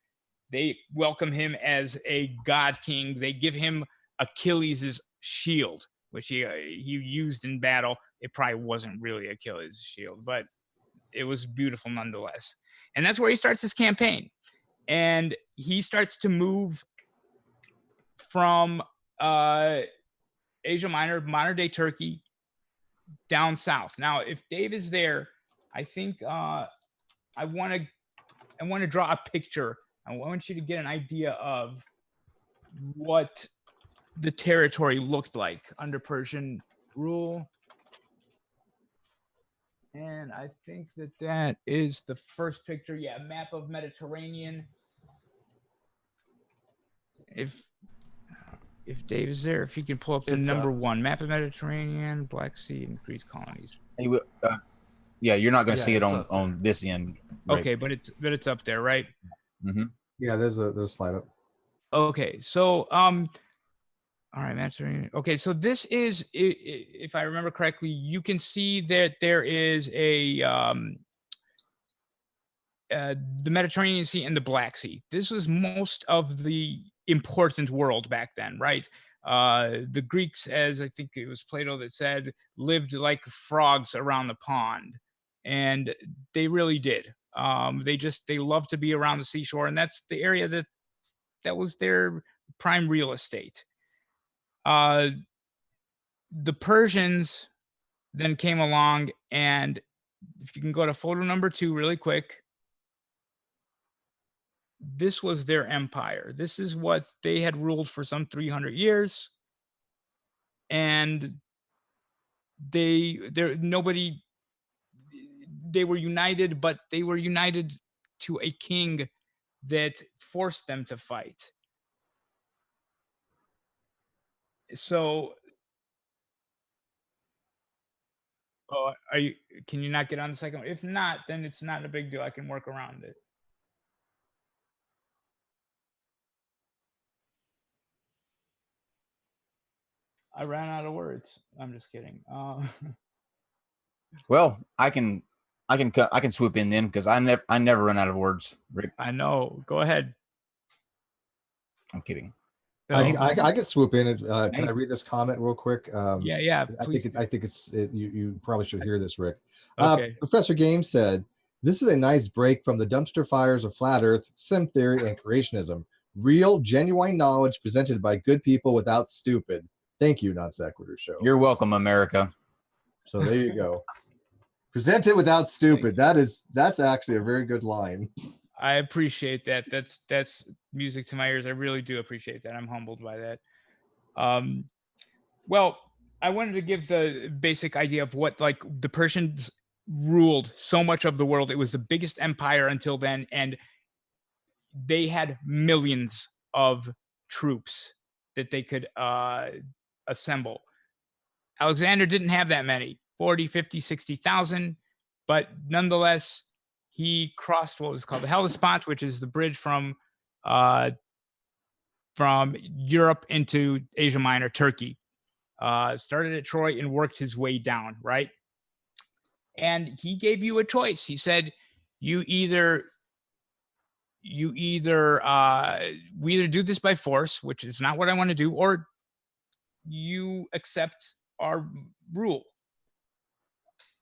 They welcome him as a god king. They give him Achilles' shield, which he used in battle. It probably wasn't really Achilles' shield, but it was beautiful nonetheless. And that's where he starts his campaign. And he starts to move from Asia Minor, modern day Turkey, down south. Now, if Dave is there, I think I want to draw a picture. I want you to get an idea of what the territory looked like under Persian rule. And I think that is the first picture. Yeah, map of Mediterranean. If Dave is there, if he can pull up the number one map of Mediterranean, Black Sea, and Greece colonies. Yeah, you're not going to see it on this end. Right? Okay, but it's up there, right? Mm-hmm. Yeah, there's a slide up. Okay, so all right, Mediterranean. Okay, so this is, if I remember correctly, you can see that there is a the Mediterranean Sea and the Black Sea. This was most of the important world back then, right? The Greeks, as I think it was Plato that said, lived like frogs around the pond, and they really did. They loved to be around the seashore, and that's the area that was their prime real estate. The Persians then came along, and if you can go to photo number 2 really quick, this was their empire. This is what they had ruled for some 300 years, and they were united, but they were united to a king that forced them to fight. So, can you not get on the second one? If not, then it's not a big deal. I can work around it. I ran out of words. I'm just kidding. Well, I can swoop in then because I never run out of words, Rick. I know. Go ahead. I'm kidding. I can swoop in. Can I read this comment real quick? Yeah. Please. I think you probably should hear this, Rick. Okay. Professor Games said, "This is a nice break from the dumpster fires of flat Earth, sim theory, and creationism. Real, genuine knowledge presented by good people without stupid. Thank you, NonSequitur Show." You're welcome, America. So there you go. Present it without stupid. That's actually a very good line. I appreciate that. That's music to my ears. I really do appreciate that. I'm humbled by that. Well, I wanted to give the basic idea of what, like, the Persians ruled so much of the world. It was the biggest empire until then, and they had millions of troops that they could assemble. Alexander didn't have that many, 40, 50, 60,000, but nonetheless, he crossed what was called the Hellespont, which is the bridge from Europe into Asia Minor, Turkey. Started at Troy and worked his way down, right? And he gave you a choice. He said, we either do this by force, which is not what I want to do, or you accept our rule.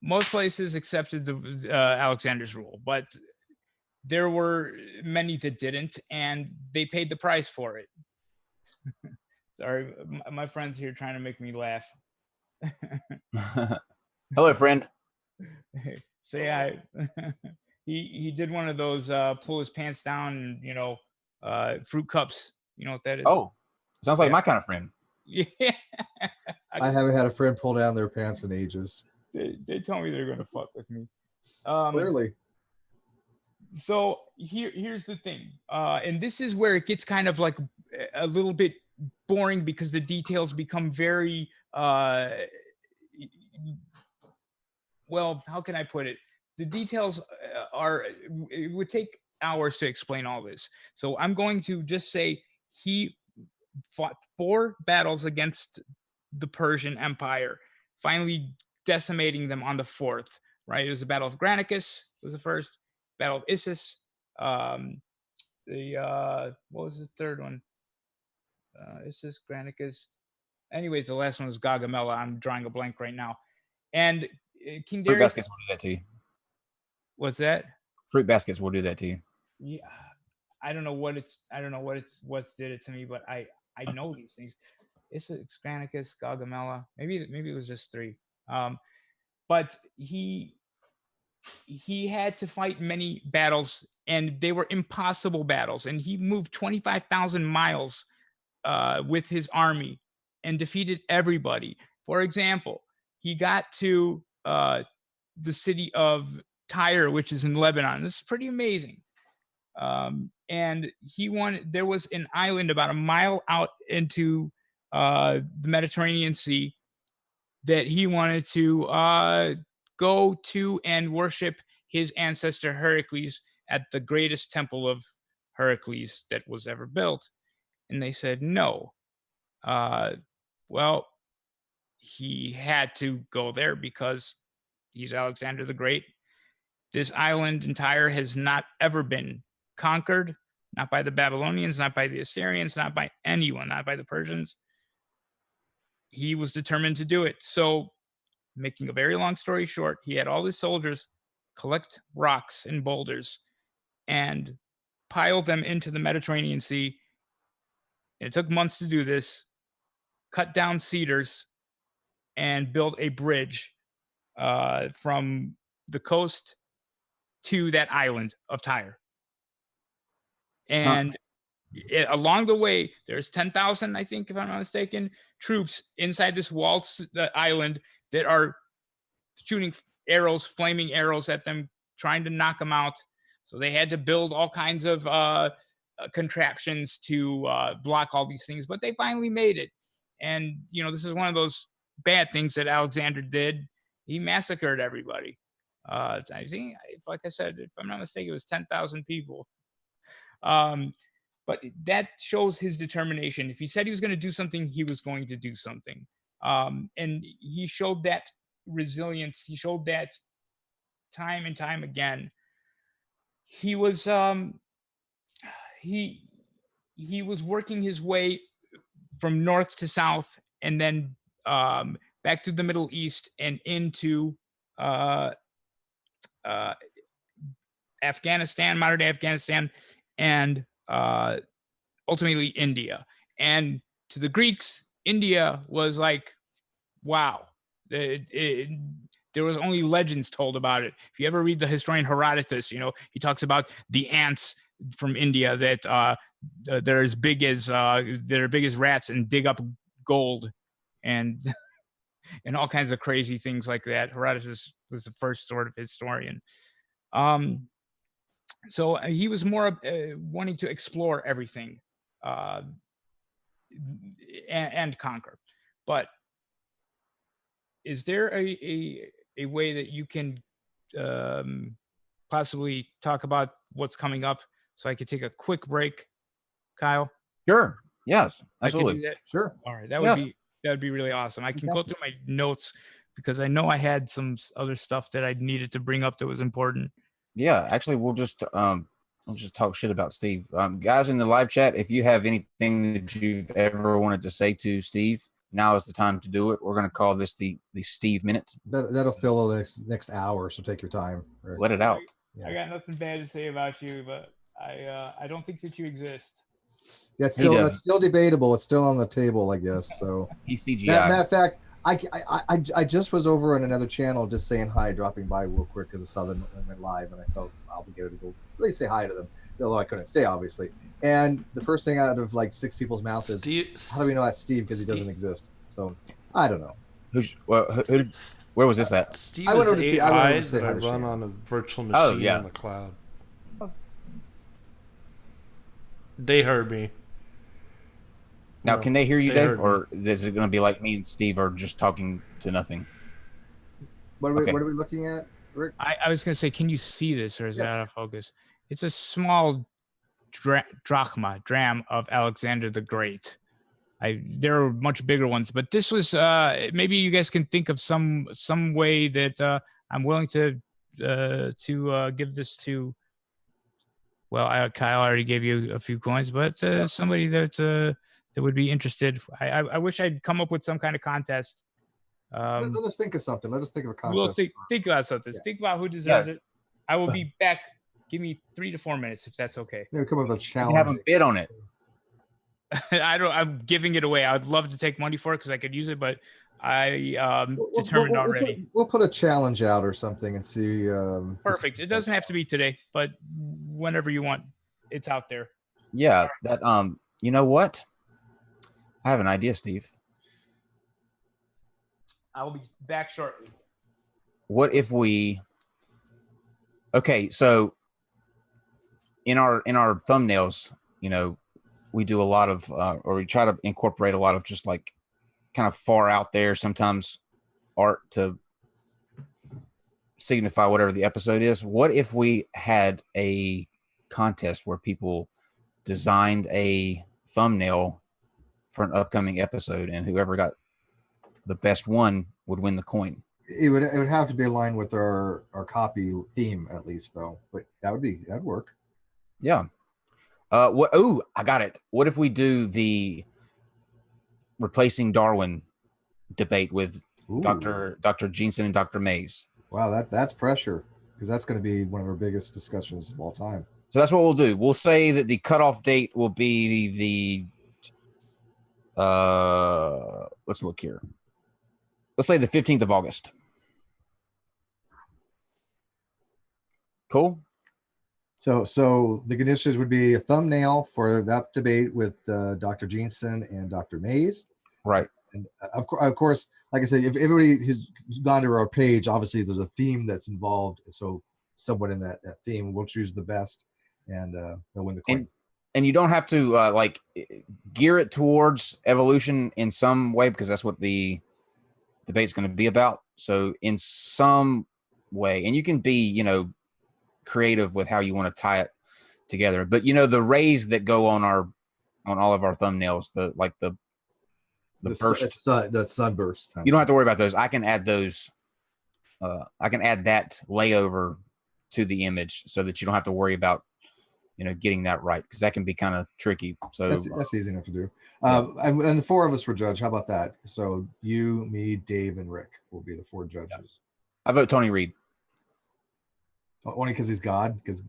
Most places accepted Alexander's rule, but there were many that didn't, and they paid the price for it. Sorry, my friend's here trying to make me laugh. Hello, friend. Say hi. He did one of those pull his pants down and fruit cups. You know what that is? Oh, sounds like my kind of friend. Yeah. I haven't had a friend pull down their pants in ages. They told me they're gonna fuck with me. Clearly. So here's the thing, and this is where it gets kind of like a little bit boring because the details become very well, how can I put it? The details it would take hours to explain all this. So I'm going to just say he fought 4 battles against the Persian Empire, finally decimating them on the 4th, right? It was the Battle of Granicus was the first, Battle of Issus, what was the third one? Issus, Granicus. Anyways, the last one was Gaugamela. I'm drawing a blank right now. And King Fruit Darius. baskets will do that to you. What's that? Fruit baskets will do that to you. Yeah, I don't know what's did it to me, but I know these things. Issus, Granicus, Gaugamela. Maybe it was just 3. But he had to fight many battles, and they were impossible battles. And he moved 25,000 miles with his army and defeated everybody. For example, he got to the city of Tyre, which is in Lebanon. This is pretty amazing. And there was an island about a mile out into the Mediterranean Sea that he wanted to go to and worship his ancestor Heracles at the greatest temple of Heracles that was ever built. And they said no. Well, he had to go there because he's Alexander the Great. This island in Tyre has not ever been conquered, not by the Babylonians, not by the Assyrians, not by anyone, not by the Persians. He was determined to do it. So, making a very long story short, he had all his soldiers collect rocks and boulders and pile them into the Mediterranean Sea. It took months to do this, cut down cedars, and build a bridge from the coast to that island of Tyre. And along the way, there's 10,000, I think, if I'm not mistaken, troops inside this walled island that are shooting arrows, flaming arrows at them, trying to knock them out. So they had to build all kinds of contraptions to block all these things, but they finally made it. And, this is one of those bad things that Alexander did. He massacred everybody. I think, like I said, if I'm not mistaken, it was 10,000 people. But that shows his determination. If he said he was going to do something, he was going to do something. And he showed that resilience. He showed that time and time again. He was he was working his way from north to south, and then back to the Middle East and into Afghanistan, modern day Afghanistan, and ultimately India. And to the Greeks, India was like, wow. There was only legends told about it. If you ever read the historian Herodotus, he talks about the ants from India that they're as big as rats and dig up gold and and all kinds of crazy things like that. Herodotus was the first sort of historian. So he was more wanting to explore everything and conquer. But is there a way that you can possibly talk about what's coming up so I could take a quick break, Kyle? Sure. Yes. I could Absolutely. do that. Sure. All right, that Yes. would be really awesome. I can go Fantastic. through my notes because I know I had some other stuff that I needed to bring up that was important. Yeah. Actually, we'll just talk shit about Steve. Guys in the live chat, if you have anything that you've ever wanted to say to Steve, now is the time to do it. We're going to call this the Steve minute. That'll fill the next hour, so take your time. Right? Let it out. I got nothing bad to say about you, but I don't think that you exist. That's still debatable. It's still on the table, I guess. So He's CGI. Matter of fact, I just was over on another channel just saying hi, dropping by real quick because I saw them went live and I felt obligated to go at least say hi to them, although I couldn't stay, obviously. And the first thing out of like 6 people's mouth is, how do we know that's Steve because he doesn't exist? So I don't know. Where was this at? Steve I went over to is see- I went over to AIs say that hi I to run Shane. on a virtual machine Oh, yeah. in the cloud. They heard me. Now, No, can they hear you, they Dave? heard Or is it going to be like me and Steve are just talking to nothing? What are Okay. we looking at, Rick? I was going to say, can you see this, or is that Yes. out of focus? It's a small dram of Alexander the Great. There are much bigger ones, but this was maybe you guys can think of some way that I'm willing to give this to. Well, Kyle already gave you a few coins, but somebody that would be interested. I wish I'd come up with some kind of contest. Let us think of something. Let us think of a contest. We'll think about something. Yeah. Think about who deserves it. I will be back. Give me 3 to 4 minutes if that's okay. Maybe come up with a You challenge. have a bid on it. I'm giving it away. I'd love to take money for it because I could use it, but I determined already. We'll put a challenge out or something and see. Perfect. It doesn't have to be today, but whenever you want, it's out there. Yeah. That you know what? I have an idea, Steve. I will be back shortly. What if we? Okay, so in our thumbnails, we do a lot of, or we try to incorporate a lot of just like kind of far out there, sometimes art to signify whatever the episode is. What if we had a contest where people designed a thumbnail for an upcoming episode, and whoever got the best one would win the coin? It would have to be aligned with our copy theme at least, though. But that'd work. Yeah. What? Oh, I got it. What if we do the replacing Darwin debate with Ooh. Dr. Jensen and Dr. Mays? Wow, that's pressure because that's going to be one of our biggest discussions of all time. So that's what we'll do. We'll say that the cutoff date will be let's look here. Let's say the 15th of August. Cool. So the conditions would be a thumbnail for that debate with Dr. Jensen and Dr. Mays. Right. And of course, like I said, if everybody who's gone to our page, obviously there's a theme that's involved. So someone in that theme will choose the best, and they'll win the coin. And you don't have to like gear it towards evolution in some way, because that's what the debate's going to be about. So in some way, and you can be, creative with how you want to tie it together. But the rays that go on all of our thumbnails, the burst, the sunburst. you don't have to worry about those. I can add those. I can add that layover to the image so that you don't have to worry about getting that right, because that can be kind of tricky. So that's easy enough to do. And the 4 of us were judged. How about that? So you, me, Dave, and Rick will be the 4 judges. Yeah. I vote Tony Reed. Only because he's God, because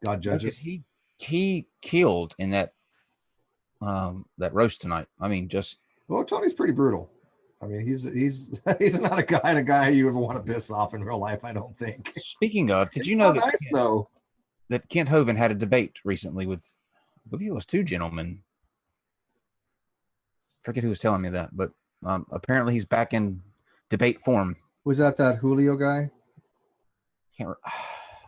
God judges. He killed in that roast tonight. I mean, Well, Tony's pretty brutal. I mean, he's he's not a guy you ever want to piss off in real life, I don't think. Speaking of, did you know that nice though? That Kent Hovind had a debate recently with, I believe it was 2 gentlemen. I forget who was telling me that, but apparently he's back in debate form. Was that Julio guy?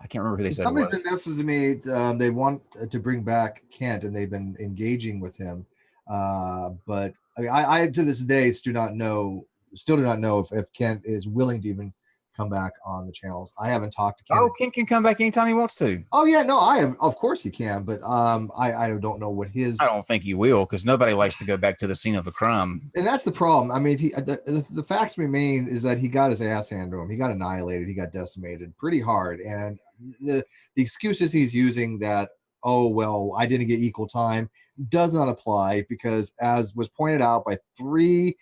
I can't remember who they said it Somebody's was. been messaging me. They want to bring back Kent, and they've been engaging with him. But I mean, I to this day still do not know if Kent is willing to even come back on the channels. I haven't talked to Kent. Oh, Kent can come back anytime he wants to. Oh yeah, no, of course he can, but I don't know what his. I don't think he will, because nobody likes to go back to the scene of the crime. And that's the problem. I mean, the facts remain is that he got his ass handed to him. He got annihilated. He got decimated pretty hard. And the excuses he's using that, oh, well, I didn't get equal time, does not apply, because as was pointed out by 3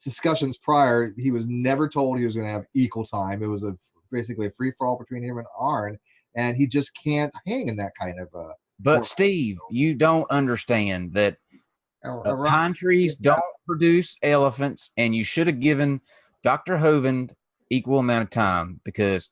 discussions prior, he was never told he was going to have equal time. It was basically a free for all between him and Arn, and he just can't hang in that kind of. But Steve, you don't understand that pine trees don't produce elephants, and you should have given Dr. Hovind equal amount of time, because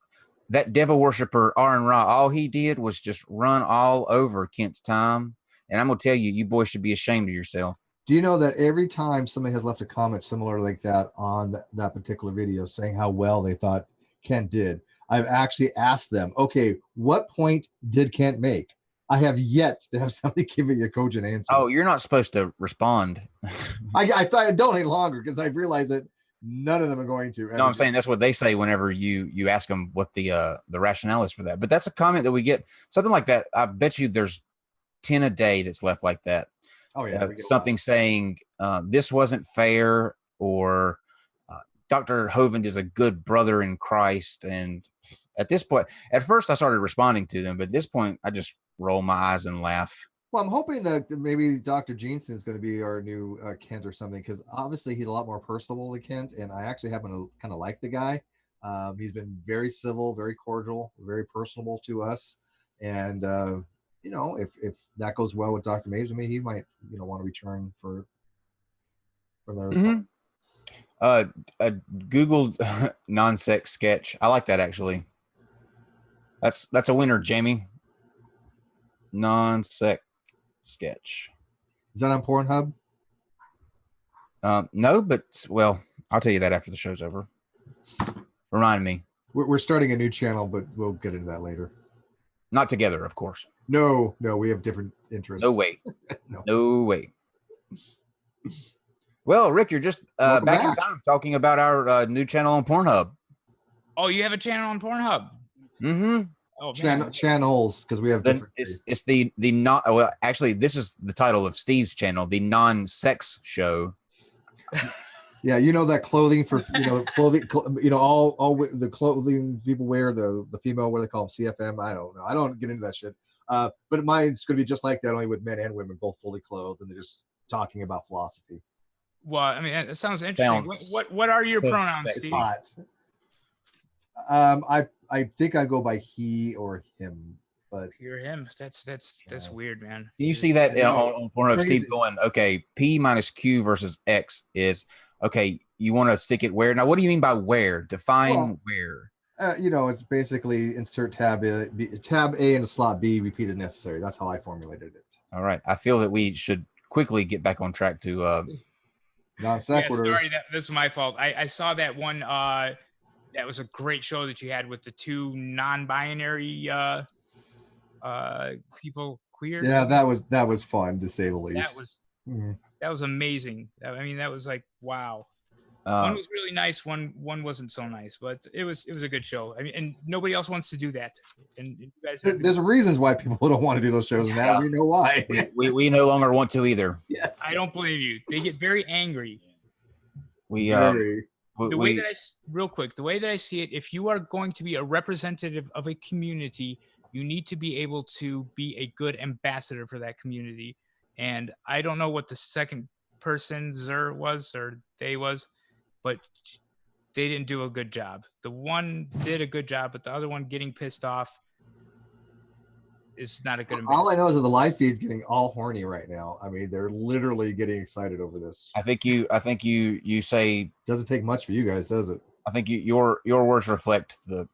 that devil worshiper Arn Ra, all he did was just run all over Kent's time. And I'm gonna tell you, you boys should be ashamed of yourself. Do you know that every time somebody has left a comment similar like that on that particular video saying how well they thought Kent did, I've actually asked them, okay, what point did Kent make? I have yet to have somebody give me a cogent answer. Oh, you're not supposed to respond. I don't any longer, because I realized that none of them are going to. No, I'm saying that's what they say whenever you ask them what the rationale is for that. But that's a comment that we get, something like that. I bet you there's 10 a day that's left like that. Oh yeah, something saying this wasn't fair, or Dr. Hovind is a good brother in Christ. And at this point, at first I started responding to them, but at this point I just roll my eyes and laugh. Well, I'm hoping that maybe Dr. Jeanson is going to be our new Kent or something, because obviously he's a lot more personable than Kent, and I actually happen to kind of like the guy. He's been very civil, very cordial, very personable to us, and you know, if that goes well with Dr. Maves, I mean, he might want to return for another. Google non-sex sketch. I like that, actually. That's a winner, Jamie. Non-sex sketch. Is that on Pornhub? No, but well, I'll tell you that after the show's over. Remind me. We're starting a new channel, but we'll get into that later. Not together, of course. No, we have different interests. No way. No. No way. Well, Rick, you're just back in time talking about our new channel on Pornhub. Oh, you have a channel on Pornhub? Mm-hmm. Oh, channels, because we have different. It's the not. Well, actually, this is the title of Steve's channel, the non-sex show. Yeah, that clothing for clothing. All the clothing people wear, the female, what do they call them, CFM? I don't know. I don't get into that shit. But mine's going to be just like that, only with men and women both fully clothed, and they're just talking about philosophy. Well, I mean, it sounds interesting. What are your pronouns, Steve? I think I go by he or him, but you're him. That's weird, man. You see that on Pornhub, Steve going, okay, P minus Q versus X is okay. You want to stick it where? Now, what do you mean by where? Define where. It's basically insert tab A into slot B, repeated necessary. That's how I formulated it. All right. I feel that we should quickly get back on track to non-sequitur. Yeah, sorry, this is my fault. I saw that one. That was a great show that you had with the 2 non-binary people, queers. Yeah, that was fun, to say the least. That was amazing. I mean, that was like, wow. One was really nice. One wasn't so nice, but it was a good show. I mean, and nobody else wants to do that. And you guys there's reasons why people don't want to do those shows. Now we know why. we no longer want to either. Yes, I don't blame you. They get very angry. The way that I see it, if you are going to be a representative of a community, you need to be able to be a good ambassador for that community. And I don't know what the second person was, but they didn't do a good job. The one did a good job, but the other one getting pissed off is not a good ambassador. All I know is that the live feed's getting all horny right now. I mean, they're literally getting excited over this. I think you say doesn't take much for you guys, does it? I think your words reflect the.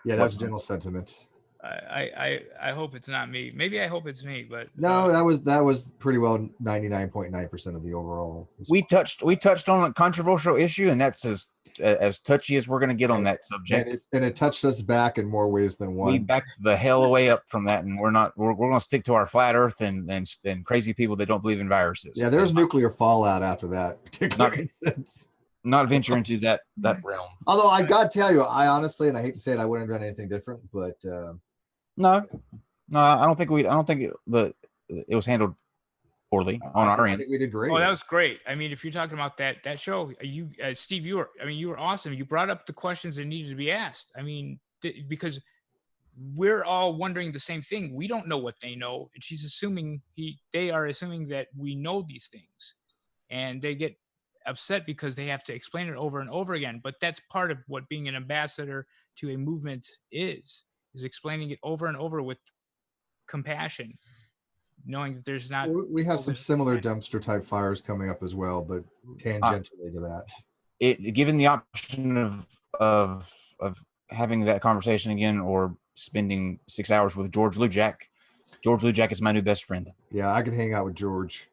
Yeah, that's general sentiment. I hope it's not me. Maybe I hope it's me, but no, that was pretty well 99.9% of the overall. We touched on a controversial issue, and that's as as touchy as we're going to get on that subject. And it touched us back in more ways than one. We backed the hell away up from that, and we're going to stick to our flat Earth and crazy people that don't believe in viruses. Yeah, there's nuclear fallout after that particular instance. Not venture into that realm. Although I got to tell you, I honestly, and I hate to say it, I wouldn't have done anything different, but no, I don't think it was handled poorly on our end. I think we did great. Oh, that was great. I mean, if you're talking about that show, you Steve, you were awesome. You brought up the questions that needed to be asked. I mean, because we're all wondering the same thing. We don't know what they know, and they are assuming that we know these things, and they get upset because they have to explain it over and over again. But that's part of what being an ambassador to a movement is explaining it over and over with compassion, knowing that there's not. We have some similar dumpster type fires coming up as well, but tangentially to that. Given the option of having that conversation again, or spending 6 hours with George Lujack. George Lujack is my new best friend. Yeah, I could hang out with George.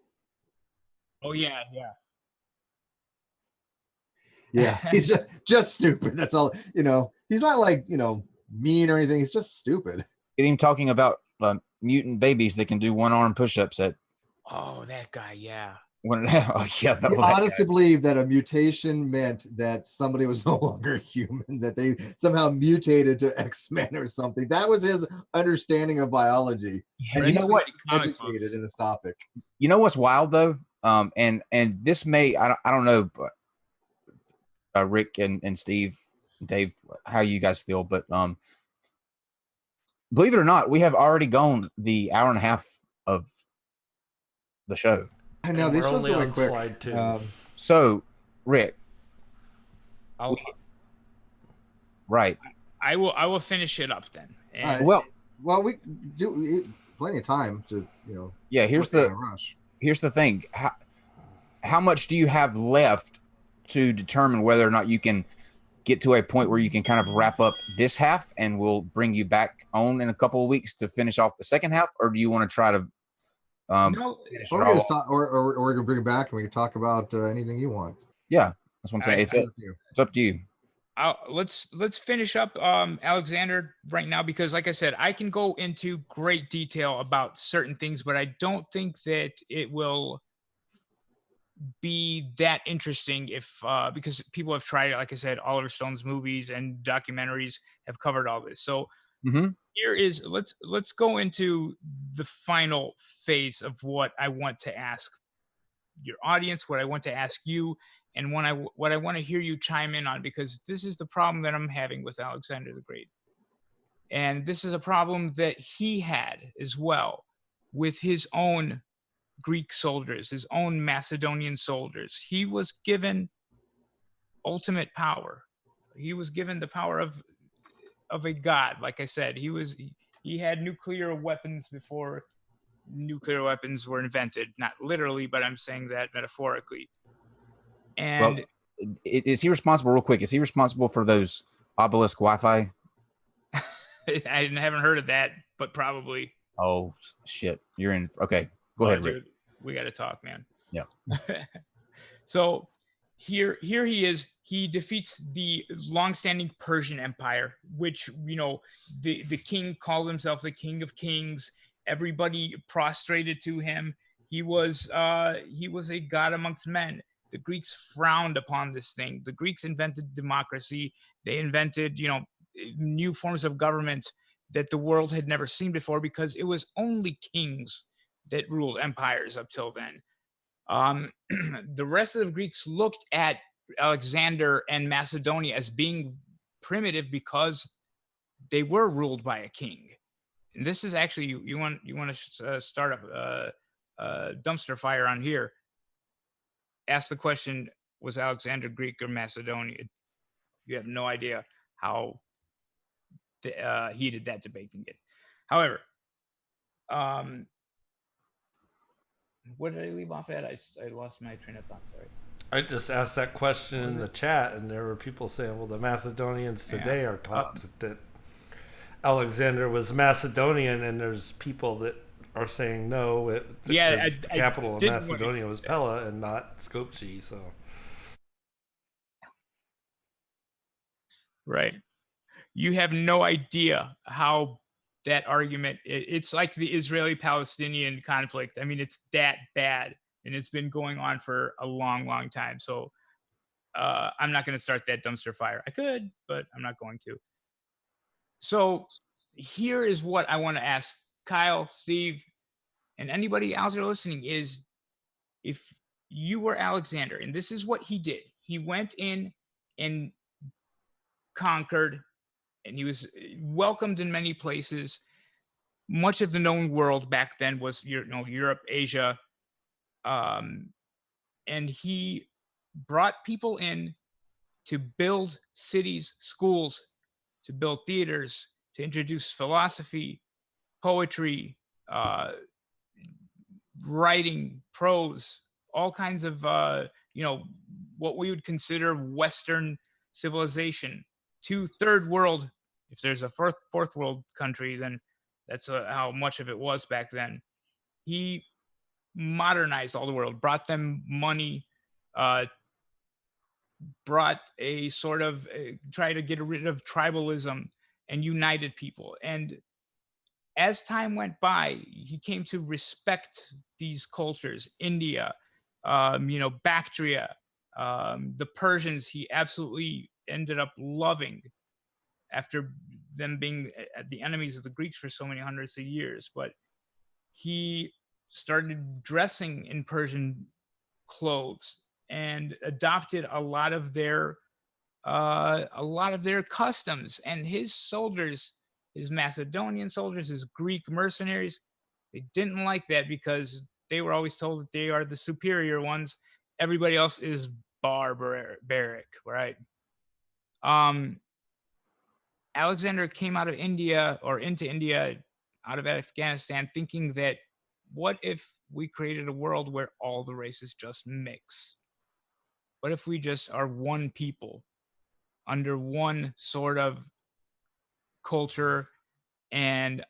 Oh yeah. Yeah, he's just stupid. That's all. He's not like mean or anything. He's just stupid. Get him talking about mutant babies that can do one-arm push-ups at. Oh, that guy, yeah. I honestly believe that a mutation meant that somebody was no longer human, that they somehow mutated to X-Men or something. That was his understanding of biology. And you know what? Educated in this topic. You know what's wild though? And this may I don't know, but Rick and Steve, Dave, how you guys feel, but believe it or not, we have already gone the hour and a half of the show. I know this was going quick. Slide 2. So, Rick, right? I will finish it up then. And, well, we do plenty of time to Yeah, here's the thing. How much do you have left to determine whether or not you can get to a point where you can kind of wrap up this half, and we'll bring you back on in a couple of weeks to finish off the second half, or do you want to try to? Or we can bring it back and we can talk about anything you want. Yeah, that's what I'm saying. It's up to you. Let's finish up Alexander right now, because like I said, I can go into great detail about certain things, but I don't think that it will be that interesting because people have tried it. Like I said, Oliver Stone's movies and documentaries have covered all this. So here is let's go into the final phase of what I want to ask your audience, what I want to ask you, and what I want to hear you chime in on, because this is the problem that I'm having with Alexander the Great. And this is a problem that he had as well with his own Greek soldiers, his own Macedonian soldiers. He was given ultimate power. He was given the power of a god. Like I said, he had nuclear weapons before nuclear weapons were invented. Not literally, but I'm saying that metaphorically. And is he responsible, real quick? Is he responsible for those obelisk Wi-Fi? I haven't heard of that, but probably. Oh shit! You're in. Okay, go ahead, Rick. We got to talk, man. Yeah. So here he is. He defeats the long-standing Persian Empire, which the king called himself the King of Kings. Everybody prostrated to him. He was a god amongst men. The Greeks frowned upon this thing. The Greeks invented democracy. They invented new forms of government that the world had never seen before, because it was only kings that ruled empires up till then. The rest of the Greeks looked at Alexander and Macedonia as being primitive because they were ruled by a king. And this is actually, you want to start a dumpster fire on here. Ask the question, was Alexander Greek or Macedonian? You have no idea how heated that debate can get. However, what did I leave off at? I lost my train of thought. Sorry. I just asked that question in the chat, and there were people saying, well, the Macedonians today are taught that Alexander was Macedonian, and there's people that are saying no, the capital of Macedonia was Pella and not Skopje. So Right. You have no idea how that argument, it's like the Israeli-Palestinian conflict. I mean, it's that bad, and it's been going on for a long, long time. So I'm not going to start that dumpster fire. I could, but I'm not going to. So here is what I want to ask Kyle, Steve, and anybody out there listening is, if you were Alexander, and this is what he did, he went in and conquered, and he was welcomed in many places. Much of the known world back then was, Europe, Asia, and he brought people in to build cities, schools, to build theaters, to introduce philosophy, poetry, writing, prose, all kinds of what we would consider Western civilization to third world. If there's a fourth world country, then that's how much of it was back then. He modernized all the world, brought them money, brought a sort of try to get rid of tribalism and united people. And as time went by, he came to respect these cultures. India, Bactria, the Persians, he absolutely ended up loving after them being the enemies of the Greeks for so many hundreds of years. But he started dressing in Persian clothes and adopted a lot of their customs. And his soldiers, his Macedonian soldiers, his Greek mercenaries, they didn't like that because they were always told that they are the superior ones. Everybody else is barbaric, right? Alexander came out of India, or into India, out of Afghanistan, thinking that, what if we created a world where all the races just mix? What if we just are one people under one sort of culture and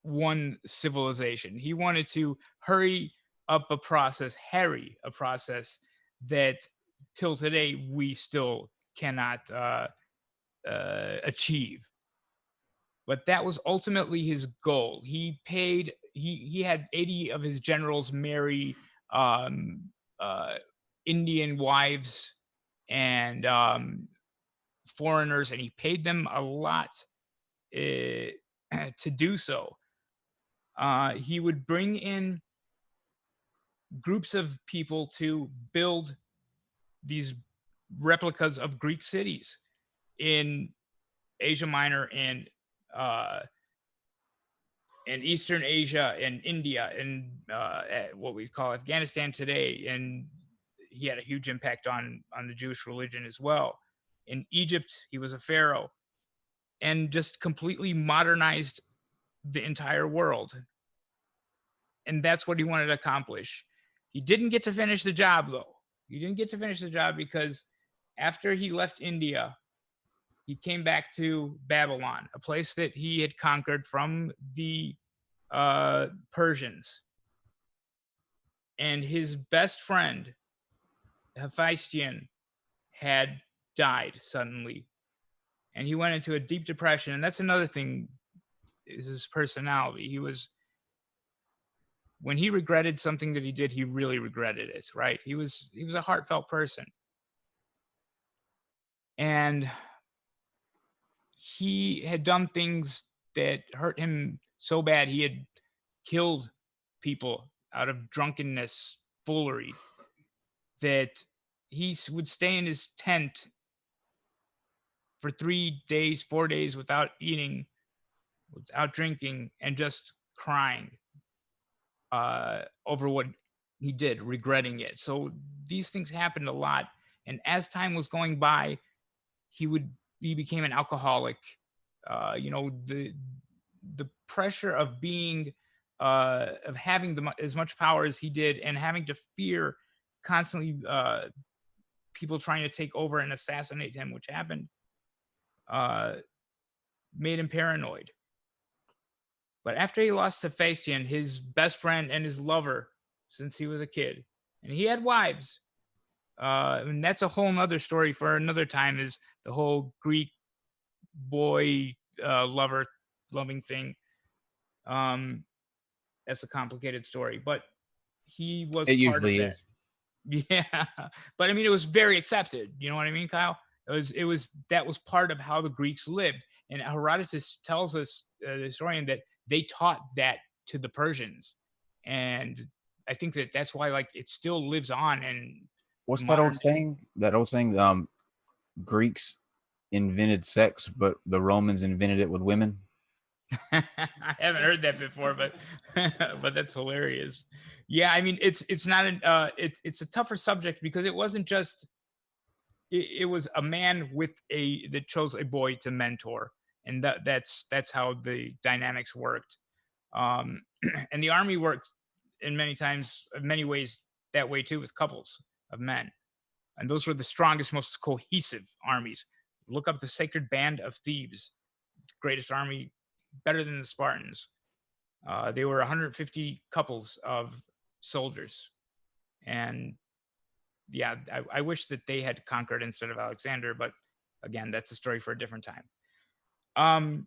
one civilization? He wanted to harry a process that till today we still cannot achieve. But that was ultimately his goal. He had 80 of his generals marry Indian wives and foreigners, and he paid them a lot to do so. He would bring in groups of people to build these replicas of Greek cities in Asia Minor and Eastern Asia and India and what we call Afghanistan today. And he had a huge impact on the Jewish religion as well. In Egypt, he was a pharaoh and just completely modernized the entire world. And that's what he wanted to accomplish. He didn't get to finish the job, though. He didn't get to finish the job because after he left India, he came back to Babylon, a place that he had conquered from the Persians. And his best friend, Hephaestion, had died suddenly. And he went into a deep depression. And that's another thing, is his personality. When he regretted something that he did, he really regretted it, right? He was a heartfelt person. And he had done things that hurt him so bad. He had killed people out of drunkenness, foolery, that he would stay in his tent for 3 days, 4 days without eating, without drinking, and just crying over what he did, regretting it. So these things happened a lot. And as time was going by, he became an alcoholic. The pressure of being of having as much power as he did, and having to fear constantly people trying to take over and assassinate him, which happened, made him paranoid. But after he lost to Hephaestion, his best friend and his lover since he was a kid, and he had wives, and that's a whole nother story for another time, is the whole Greek boy loving thing. That's a complicated story, but he was It part of usually that. is. Yeah, but I mean, it was very accepted. You know what I mean, Kyle? It was that was part of how the Greeks lived, and Herodotus tells us, the historian, that they taught that to the Persians, and I think that's why like it still lives on in What's that modern old day. saying? That old saying, Greeks invented sex, but the Romans invented it with women. I haven't heard that before, but but that's hilarious. Yeah, I mean, it's not an it's a tougher subject because it wasn't just it was a man that chose a boy to mentor, and that's how the dynamics worked. And the army worked in many ways that way too, with couples of men, and those were the strongest, most cohesive armies. Look up the Sacred Band of Thebes, greatest army, better than the Spartans. They were 150 couples of soldiers, and yeah, I wish that they had conquered instead of Alexander, but again, that's a story for a different time.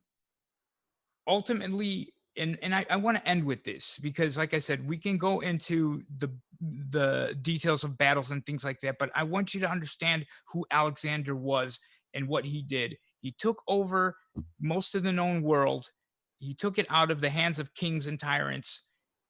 Ultimately, and I want to end with this because, like I said, we can go into the details of battles and things like that, but I want you to understand who Alexander was and what he did. He took over most of the known world. He took it out of the hands of kings and tyrants,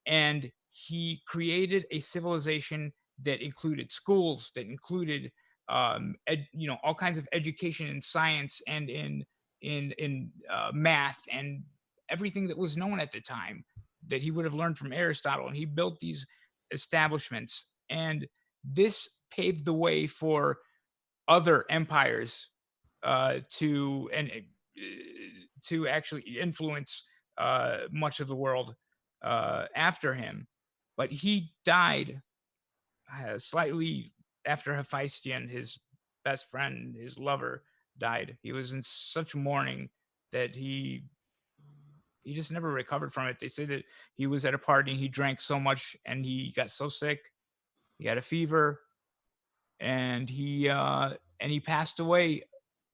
and he created a civilization that included schools, that included all kinds of education in science and in math and everything that was known at the time that he would have learned from Aristotle. And he built these establishments, and this paved the way for other empires to actually influence much of the world after him. But he died slightly after Hephaestion, his best friend, his lover, died. He was in such mourning that he just never recovered from it. They say that he was at a party and he drank so much and he got so sick, he had a fever, and he passed away.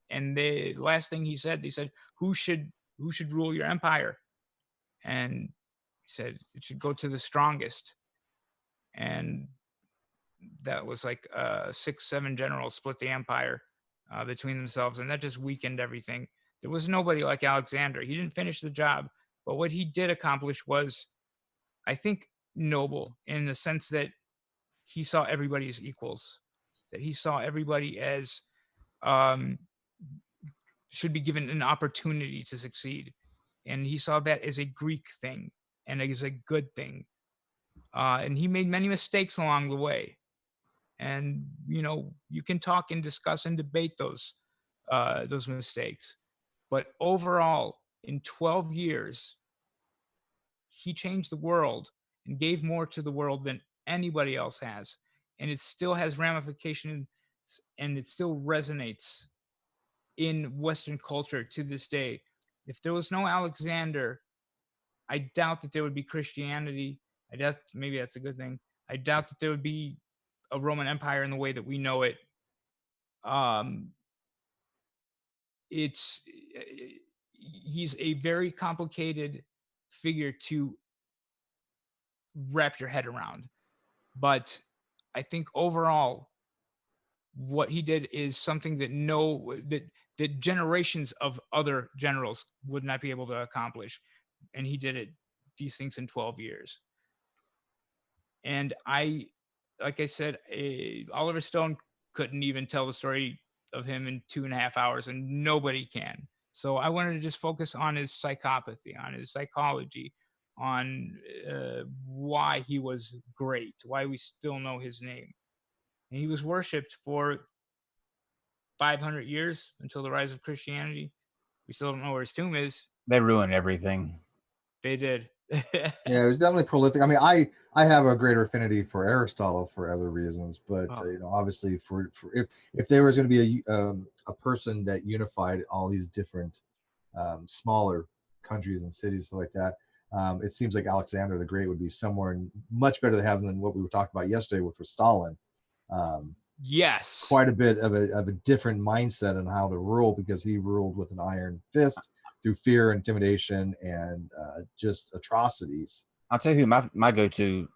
And the last thing he said, they said, who should rule your empire? And he said it should go to the strongest. And that was like 6, 7 generals split the empire between themselves, and that just weakened everything. There was nobody like Alexander. He didn't finish the job, but what he did accomplish was, I think, noble in the sense that he saw everybody as equals, that he saw everybody as um, should be given an opportunity to succeed, and he saw that as a Greek thing and as a good thing. And he made many mistakes along the way, and you can talk and discuss and debate those mistakes, but overall in 12 years he changed the world and gave more to the world than anybody else has, and it still has ramifications and it still resonates in Western culture to this day. If there was no Alexander, I doubt that there would be Christianity. I doubt, maybe that's a good thing. I doubt that there would be a Roman Empire in the way that we know it. Um, it's he's a very complicated figure to wrap your head around, but I think overall, what he did is something that generations of other generals would not be able to accomplish, and he did these things in 12 years. And like I said, Oliver Stone couldn't even tell the story of him in 2.5 hours, and nobody can. So I wanted to just focus on his psychopathy, on his psychology, on why he was great, why we still know his name. And he was worshipped for 500 years until the rise of Christianity. We still don't know where his tomb is. They ruined everything. They did. Yeah, it was definitely prolific. I mean, I have a greater affinity for Aristotle for other reasons, but obviously for if there was going to be a person that unified all these different smaller countries and cities like that, it seems like Alexander the Great would be somewhere much better to have than what we were talking about yesterday, which was Stalin. Yes. quite a bit of a different mindset on how to rule, because he ruled with an iron fist through fear, intimidation, and just atrocities. I'll tell you who my go-to,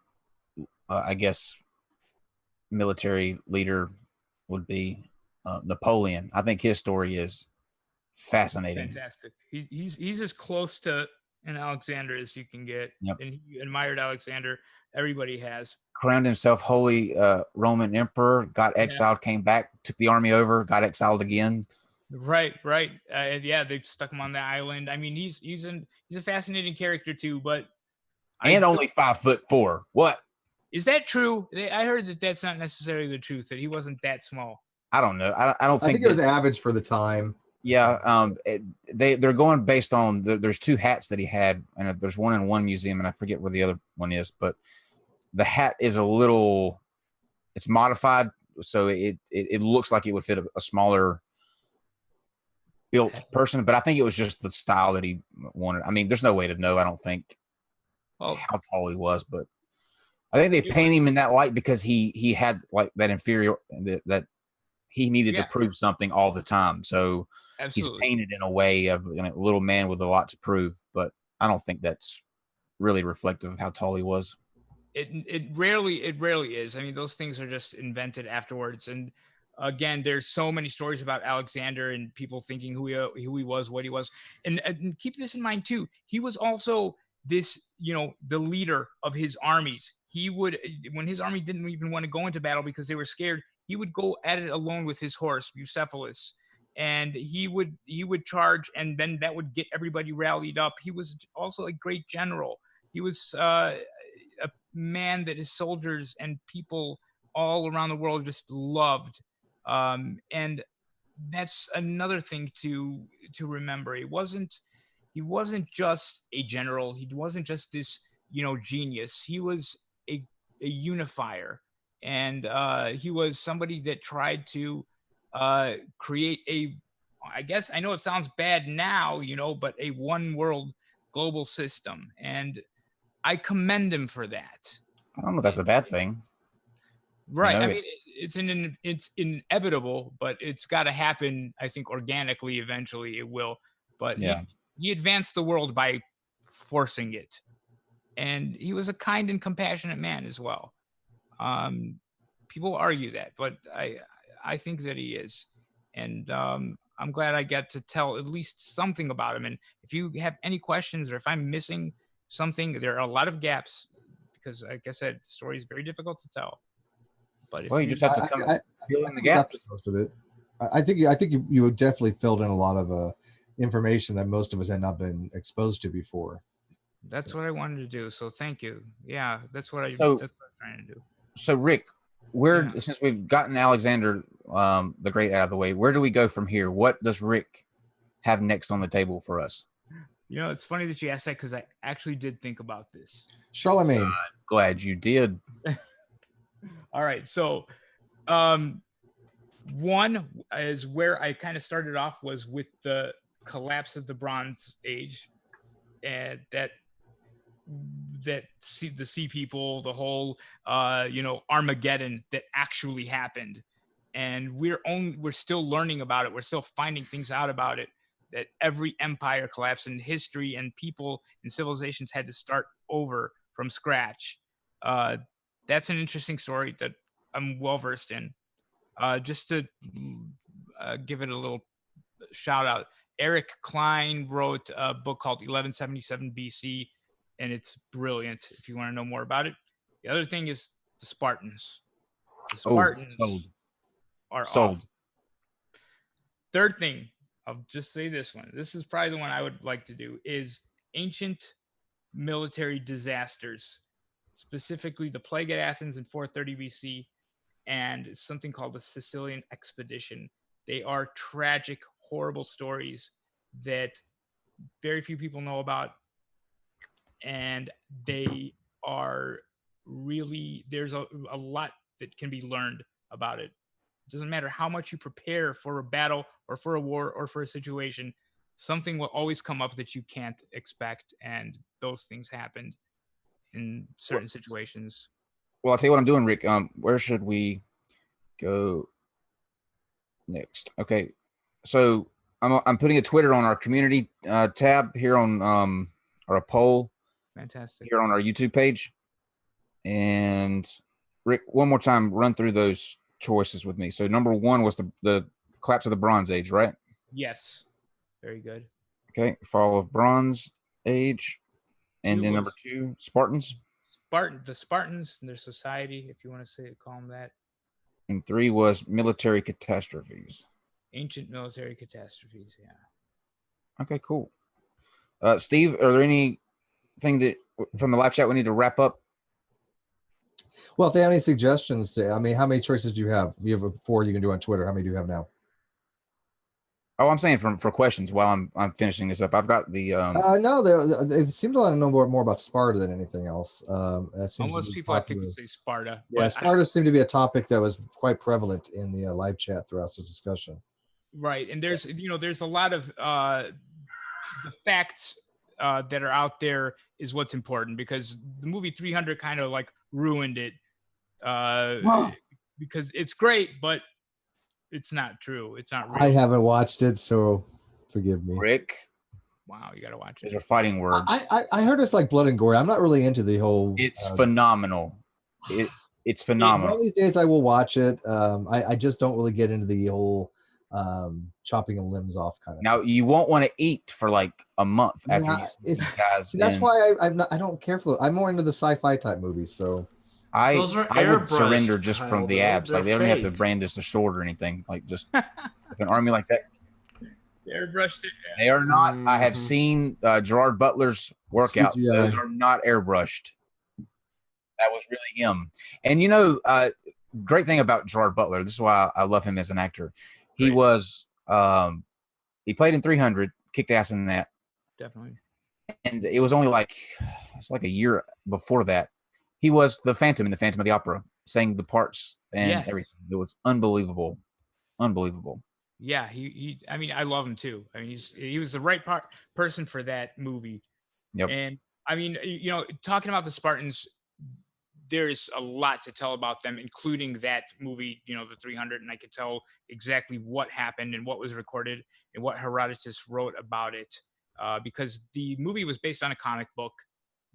I guess, military leader would be Napoleon. I think his story is fascinating. Fantastic. He's as close to an Alexander as you can get. Yep. And he admired Alexander. Everybody has. Crowned himself Holy Roman Emperor, got exiled, came back, took the army over, got exiled again. Right. Yeah, they stuck him on the island. I mean, he's a fascinating character too. But only 5'4". What? Is that true? I heard that that's not necessarily the truth. That he wasn't that small. I don't know. I don't think it was average for the time. Yeah, they're going based on there's two hats that he had, and there's one in one museum, and I forget where the other one is, but the hat is it's modified, so it looks like it would fit a smaller built person, but I think it was just the style that he wanted. I mean, there's no way to know, I don't think, how tall he was, but I think they paint him in that light because he had like that inferior that he needed to prove something all the time. So he's painted in a way of a little man with a lot to prove, but I don't think that's really reflective of how tall he was. It rarely is. I mean, those things are just invented afterwards. And again, there's so many stories about Alexander and people thinking who he was, what he was. And keep this in mind too. He was also this, the leader of his armies. He would, when his army didn't even want to go into battle because they were scared, he would go at it alone with his horse, Bucephalus, and he would charge, and then that would get everybody rallied up. He was also a great general. He was a man that his soldiers and people all around the world just loved. And that's another thing to remember. He wasn't just a general. He wasn't just this, genius. He was a unifier. And he was somebody that tried to create I guess, I know it sounds bad now, but a one world global system. And I commend him for that. I don't know if that's a bad thing. Right. I mean, it's inevitable, but it's got to happen, I think, organically. Eventually it will. But he advanced the world by forcing it. And he was a kind and compassionate man as well. People argue that, but I think that he is. And I'm glad I get to tell at least something about him. And if you have any questions or if I'm missing something, there are a lot of gaps because, like I said, the story is very difficult to tell. But you just have to come fill in the gaps. Most of it. I think you definitely filled in a lot of information that most of us had not been exposed to before. That's what I wanted to do. So thank you. Yeah, that's what I was trying to do. So Rick, since we've gotten Alexander the Great out of the way, where do we go from here? What does Rick have next on the table for us? It's funny that you asked that because I actually did think about this. Charlemagne. Glad you did. All right. So one is where I kind of started off was with the collapse of the Bronze Age, and the sea people, the whole Armageddon that actually happened. And we're still learning about it. We're still finding things out about it, that every empire collapsed in history and people and civilizations had to start over from scratch. That's an interesting story that I'm well versed in. Just to give it a little shout out, Eric Klein wrote a book called 1177 BC, and it's brilliant if you want to know more about it. The other thing is the Spartans. The Spartans are awesome. Third thing, I'll just say this one. This is probably the one I would like to do, is ancient military disasters, specifically the plague at Athens in 430 BC and something called the Sicilian expedition. They are tragic, horrible stories that very few people know about. And they are really, there's a lot that can be learned about it. It doesn't matter how much you prepare for a battle or for a war or for a situation, something will always come up that you can't expect. And those things happened in certain situations. Well, I'll tell you what I'm doing, Rick. Where should we go next. Okay, so I'm putting a Twitter on our community tab here on or a poll Fantastic. here on our YouTube page. And Rick, one more time, run through those choices with me. So number 1 was the collapse of the Bronze Age, right? Yes. Very good. Okay, fall of Bronze Age. And 2 then number was 2, Spartans. the Spartans and their society, if you want to call them that. And 3 was military catastrophes. Ancient military catastrophes, yeah. Okay, cool. Steve, are there anything that from the live chat we need to wrap up? Well, if they have any suggestions, I mean, how many choices do you have? You have 4 you can do on Twitter. How many do you have now? Oh, I'm saying for questions while I'm finishing this up. I've got the no, they seem to want to know more about Sparta than anything else. That seems Most people, I think, would say Sparta. Yeah, but Sparta seemed to be a topic that was quite prevalent in the live chat throughout the discussion. Right, and there's a lot of the facts that are out there is what's important, because the movie 300 kind of like ruined it because it's great, but it's not true. It's not real. I haven't watched it, so forgive me. Rick. Wow, you got to watch Those it. are fighting words. I heard it's like blood and gore. I'm not really into the whole. It's phenomenal. It's phenomenal. One of these days I will watch it. I just don't really get into the whole chopping of limbs off kind of. Now you won't want to eat for like a month after you see guys. That's why I don't care for. I'm more into the sci-fi type movies. So I would surrender just from the abs. They're like they don't fake. have to brand us a sword or anything. Like just with an army like that. They airbrushed it. They are not. I have seen Gerard Butler's workout. CGI. Those are not airbrushed. That was really him. And great thing about Gerard Butler. This is why I love him as an actor. He Right. was he played in 300, kicked ass in that. Definitely. And it was only like a year before that. He was the Phantom in the Phantom of the Opera, sang the parts and everything. It was unbelievable. Unbelievable. Yeah, I mean, I love him too. I mean, he was the right person for that movie. Yep. And I mean, talking about the Spartans, there's a lot to tell about them, including that movie, the 300. And I could tell exactly what happened and what was recorded and what Herodotus wrote about it, because the movie was based on a comic book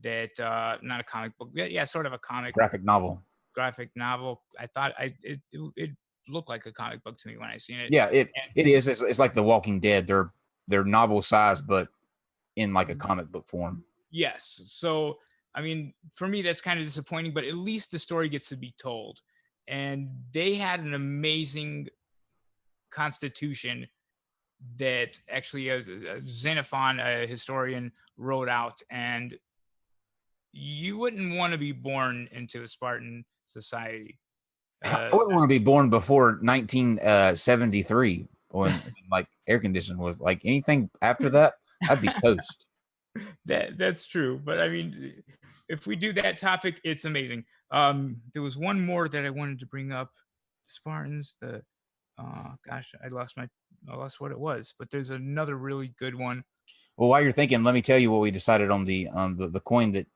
that, not a comic book, yeah, sort of a graphic novel. I thought it looked like a comic book to me when I seen it. Yeah, it is. It's like The Walking Dead. They're novel size, but in like a comic book form. Yes. So, I mean, for me, that's kind of disappointing, but at least the story gets to be told. And they had an amazing constitution that actually Xenophon, a historian, wrote out. And you wouldn't want to be born into a Spartan society. I wouldn't want to be born before 1973 when like air conditioning was like anything after that, I'd be toast. That's true. But I mean, if we do that topic, it's amazing. There was one more that I wanted to bring up. Spartans, I lost what it was, but there's another really good one. Well, while you're thinking, let me tell you what we decided on the coin that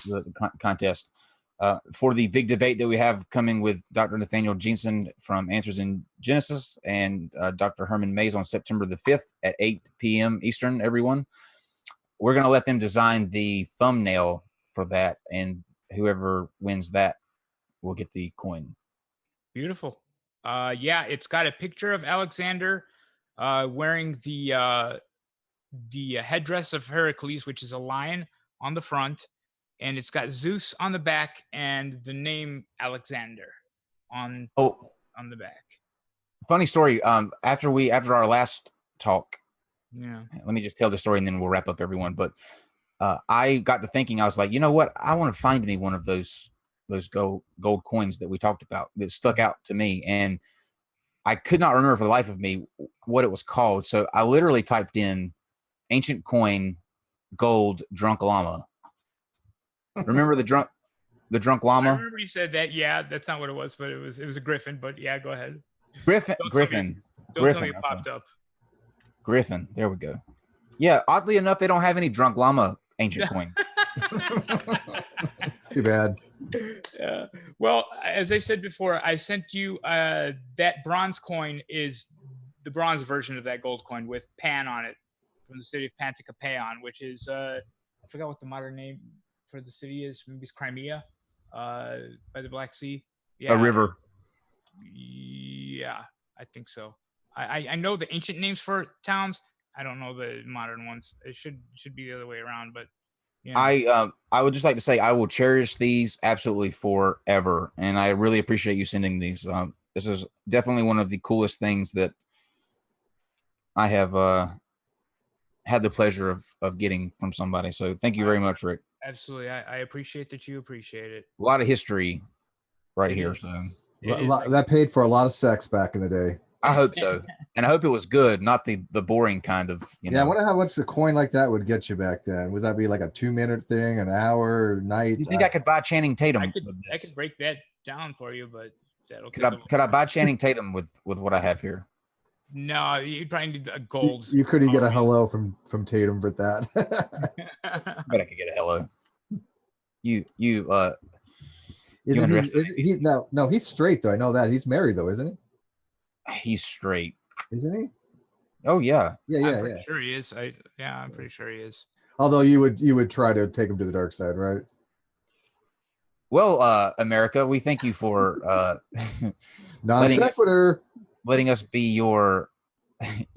the contest. For the big debate that we have coming with Dr. Nathaniel Jensen from Answers in Genesis and Dr. Herman Mays on September the 5th at 8 p.m. Eastern, everyone. We're going to let them design the thumbnail for that, and whoever wins that will get the coin. Beautiful. Yeah, it's got a picture of Alexander wearing the headdress of Heracles, which is a lion, on the front. And it's got Zeus on the back and the name Alexander on the back. Funny story. After our last talk, let me just tell the story and then we'll wrap up, everyone. But I got to thinking, I was like, you know what? I want to find me one of those gold coins that we talked about that stuck out to me, and I could not remember for the life of me what it was called. So I literally typed in ancient coin gold drunk llama. Remember the drunk llama? I remember you said that. Yeah, that's not what it was, but it was a griffin. But yeah, go ahead. Griffin. Don't tell me it popped up. Griffin. There we go. Yeah. Oddly enough, they don't have any drunk llama ancient coins. Too bad. Yeah. Well, as I said before, I sent you that bronze coin is the bronze version of that gold coin with Pan on it from the city of Pantikapaon, which is I forgot what the modern name for the city is. Maybe it's Crimea, by the Black Sea. A Yeah, river. yeah, I think so. I know the ancient names for towns. I don't know the modern ones. It should be the other way around, but you know. I would just like to say I will cherish these absolutely forever, and I really appreciate you sending these. This is definitely one of the coolest things that I have had the pleasure of getting from somebody. So thank you very much, Rick. Absolutely, I appreciate that you appreciate it. A lot of history right It here. is. So That paid for a lot of sex back in the day. I hope so, and I hope it was good, not the boring kind of. Yeah, I wonder how much a coin like that would get you back then. Would that be like a 2-minute thing, an hour, night? You think I could buy Channing Tatum? I could break that down for you, but that'll could I buy Channing Tatum with what I have here? No, you probably need a gold. You couldn't get a hello from Tatum for that. I bet I could get a hello. You no, he's straight though. I know that. He's married though, isn't he? He's straight. Isn't he? Oh yeah. I'm pretty sure he is. I'm pretty sure he is. Although you would try to take him to the dark side, right? Well, America, we thank you for NonSequitur. letting us be your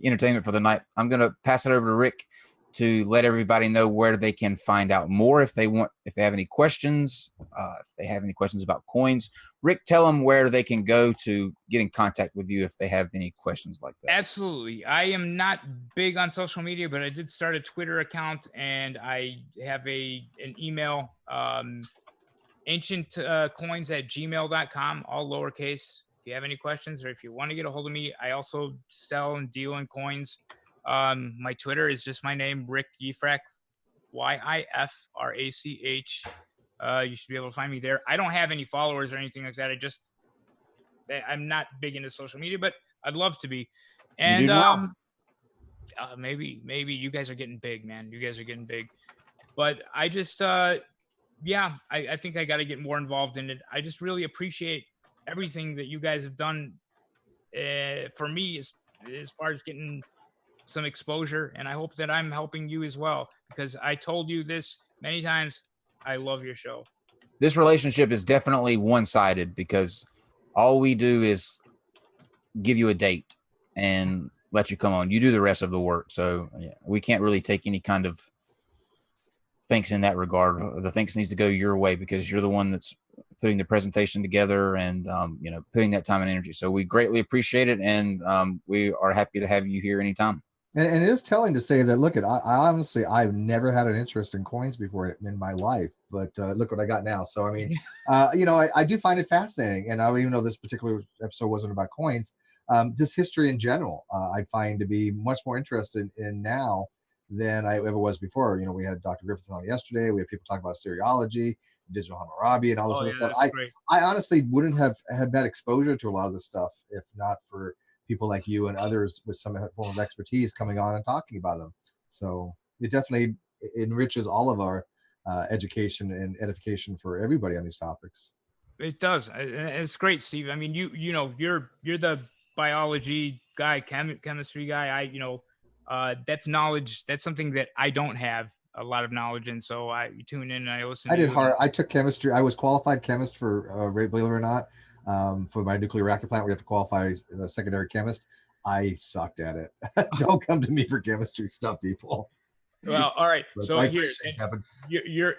entertainment for the night. I'm gonna pass it over to Rick to let everybody know where they can find out more if they have any questions, if they have any questions about coins. Rick, tell them where they can go to get in contact with you if they have any questions like that. Absolutely. I am not big on social media, but I did start a Twitter account and I have an email, ancientcoins@gmail.com, all lowercase. If you have any questions or if you want to get a hold of me, I also sell and deal in coins. My Twitter is just my name, Rick Yifrach, Yifrach. You should be able to find me there. I don't have any followers or anything like that. I'm not big into social media, but I'd love to be. And maybe you guys are getting big, man. You guys are getting big. But I just, I think I got to get more involved in it. I just really appreciate everything that you guys have done for me as far as getting some exposure, and I hope that I'm helping you as well, because I told you this many times. I love your show. This relationship is definitely one-sided because all we do is give you a date and let you come on. You do the rest of the work. So yeah, we can't really take any kind of thanks in that regard. The thanks needs to go your way because you're the one that's putting the presentation together and putting that time and energy. So we greatly appreciate it, and we are happy to have you here anytime. And it is telling to say that, look, I honestly, I've never had an interest in coins before in my life, but look what I got now. So, I mean, I do find it fascinating. And even though this particular episode wasn't about coins, just history in general, I find to be much more interested in now than I ever was before. We had Dr. Griffith on yesterday. We had people talking about Assyriology, digital Hammurabi, and all this other stuff. I honestly wouldn't have had that exposure to a lot of this stuff if not for people like you and others with some form of expertise coming on and talking about them. So it definitely enriches all of our education and edification for everybody on these topics. It does. It's great, Steve. I mean, you're the biology guy, chemistry guy. That's knowledge. That's something that I don't have a lot of knowledge in. So I tune in and I listen. I took chemistry. I was qualified chemist for, believe it or not, for my nuclear reactor plant. We have to qualify a secondary chemist. I sucked at it. Don't come to me for chemistry stuff, people. Well, all right. But so here, your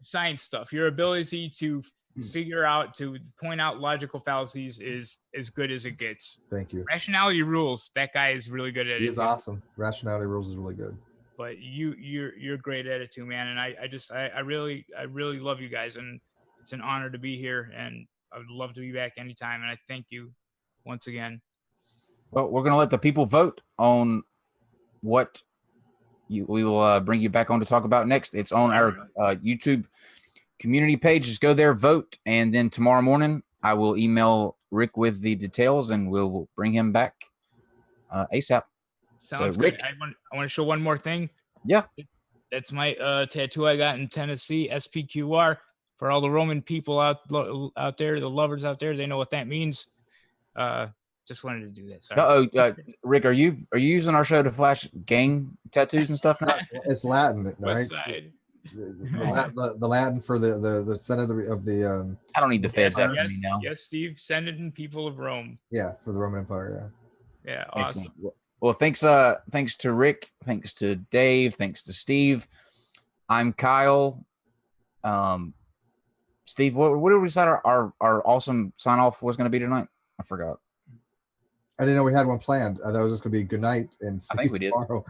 science stuff. Your ability to figure out, to point out logical fallacies is as good as it gets. Thank you. Rationality rules. That guy is really good at it. He is awesome. Rationality rules is really good. But you're great at it too, man. And I really love you guys, and it's an honor to be here. And I would love to be back anytime. And I thank you once again. Well, we're going to let the people vote on what we will bring you back on to talk about next. It's on our YouTube community page. Just go there, vote, and then tomorrow morning I will email Rick with the details, and we'll bring him back ASAP. Sounds good. I want to show one more thing. Yeah. That's my tattoo I got in Tennessee, SPQR. For all the Roman people out there, the lovers out there, they know what that means. Just wanted to do that. Sorry. Rick, are you using our show to flash gang tattoos and stuff now? It's Latin, right? West Side. The Latin for the center of the I don't need the feds after Yes, me now. yes, Steve. Send it in people of Rome. yeah, for the Roman Empire. Yeah, awesome. Excellent. Well, thanks to Rick, thanks to Dave, thanks to Steve. I'm Kyle. Steve, what did we decide our awesome sign off was going to be tonight? I forgot. I didn't know we had one planned. I thought it was just going to be good night and see I think we did. tomorrow.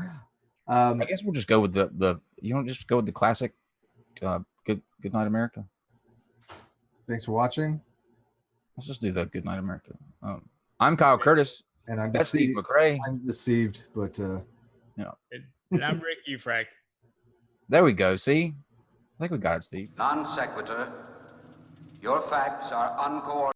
I guess we'll just go with the you don't just go with the classic. Good night, America. Thanks for watching. Let's just do the good night, America. I'm Kyle Curtis. And I'm That's Steve McRae. I'm deceived, but And I'm Rick Yifrach. There we go. See, I think we got it, Steve. Non sequitur. Your facts are uncoordinated.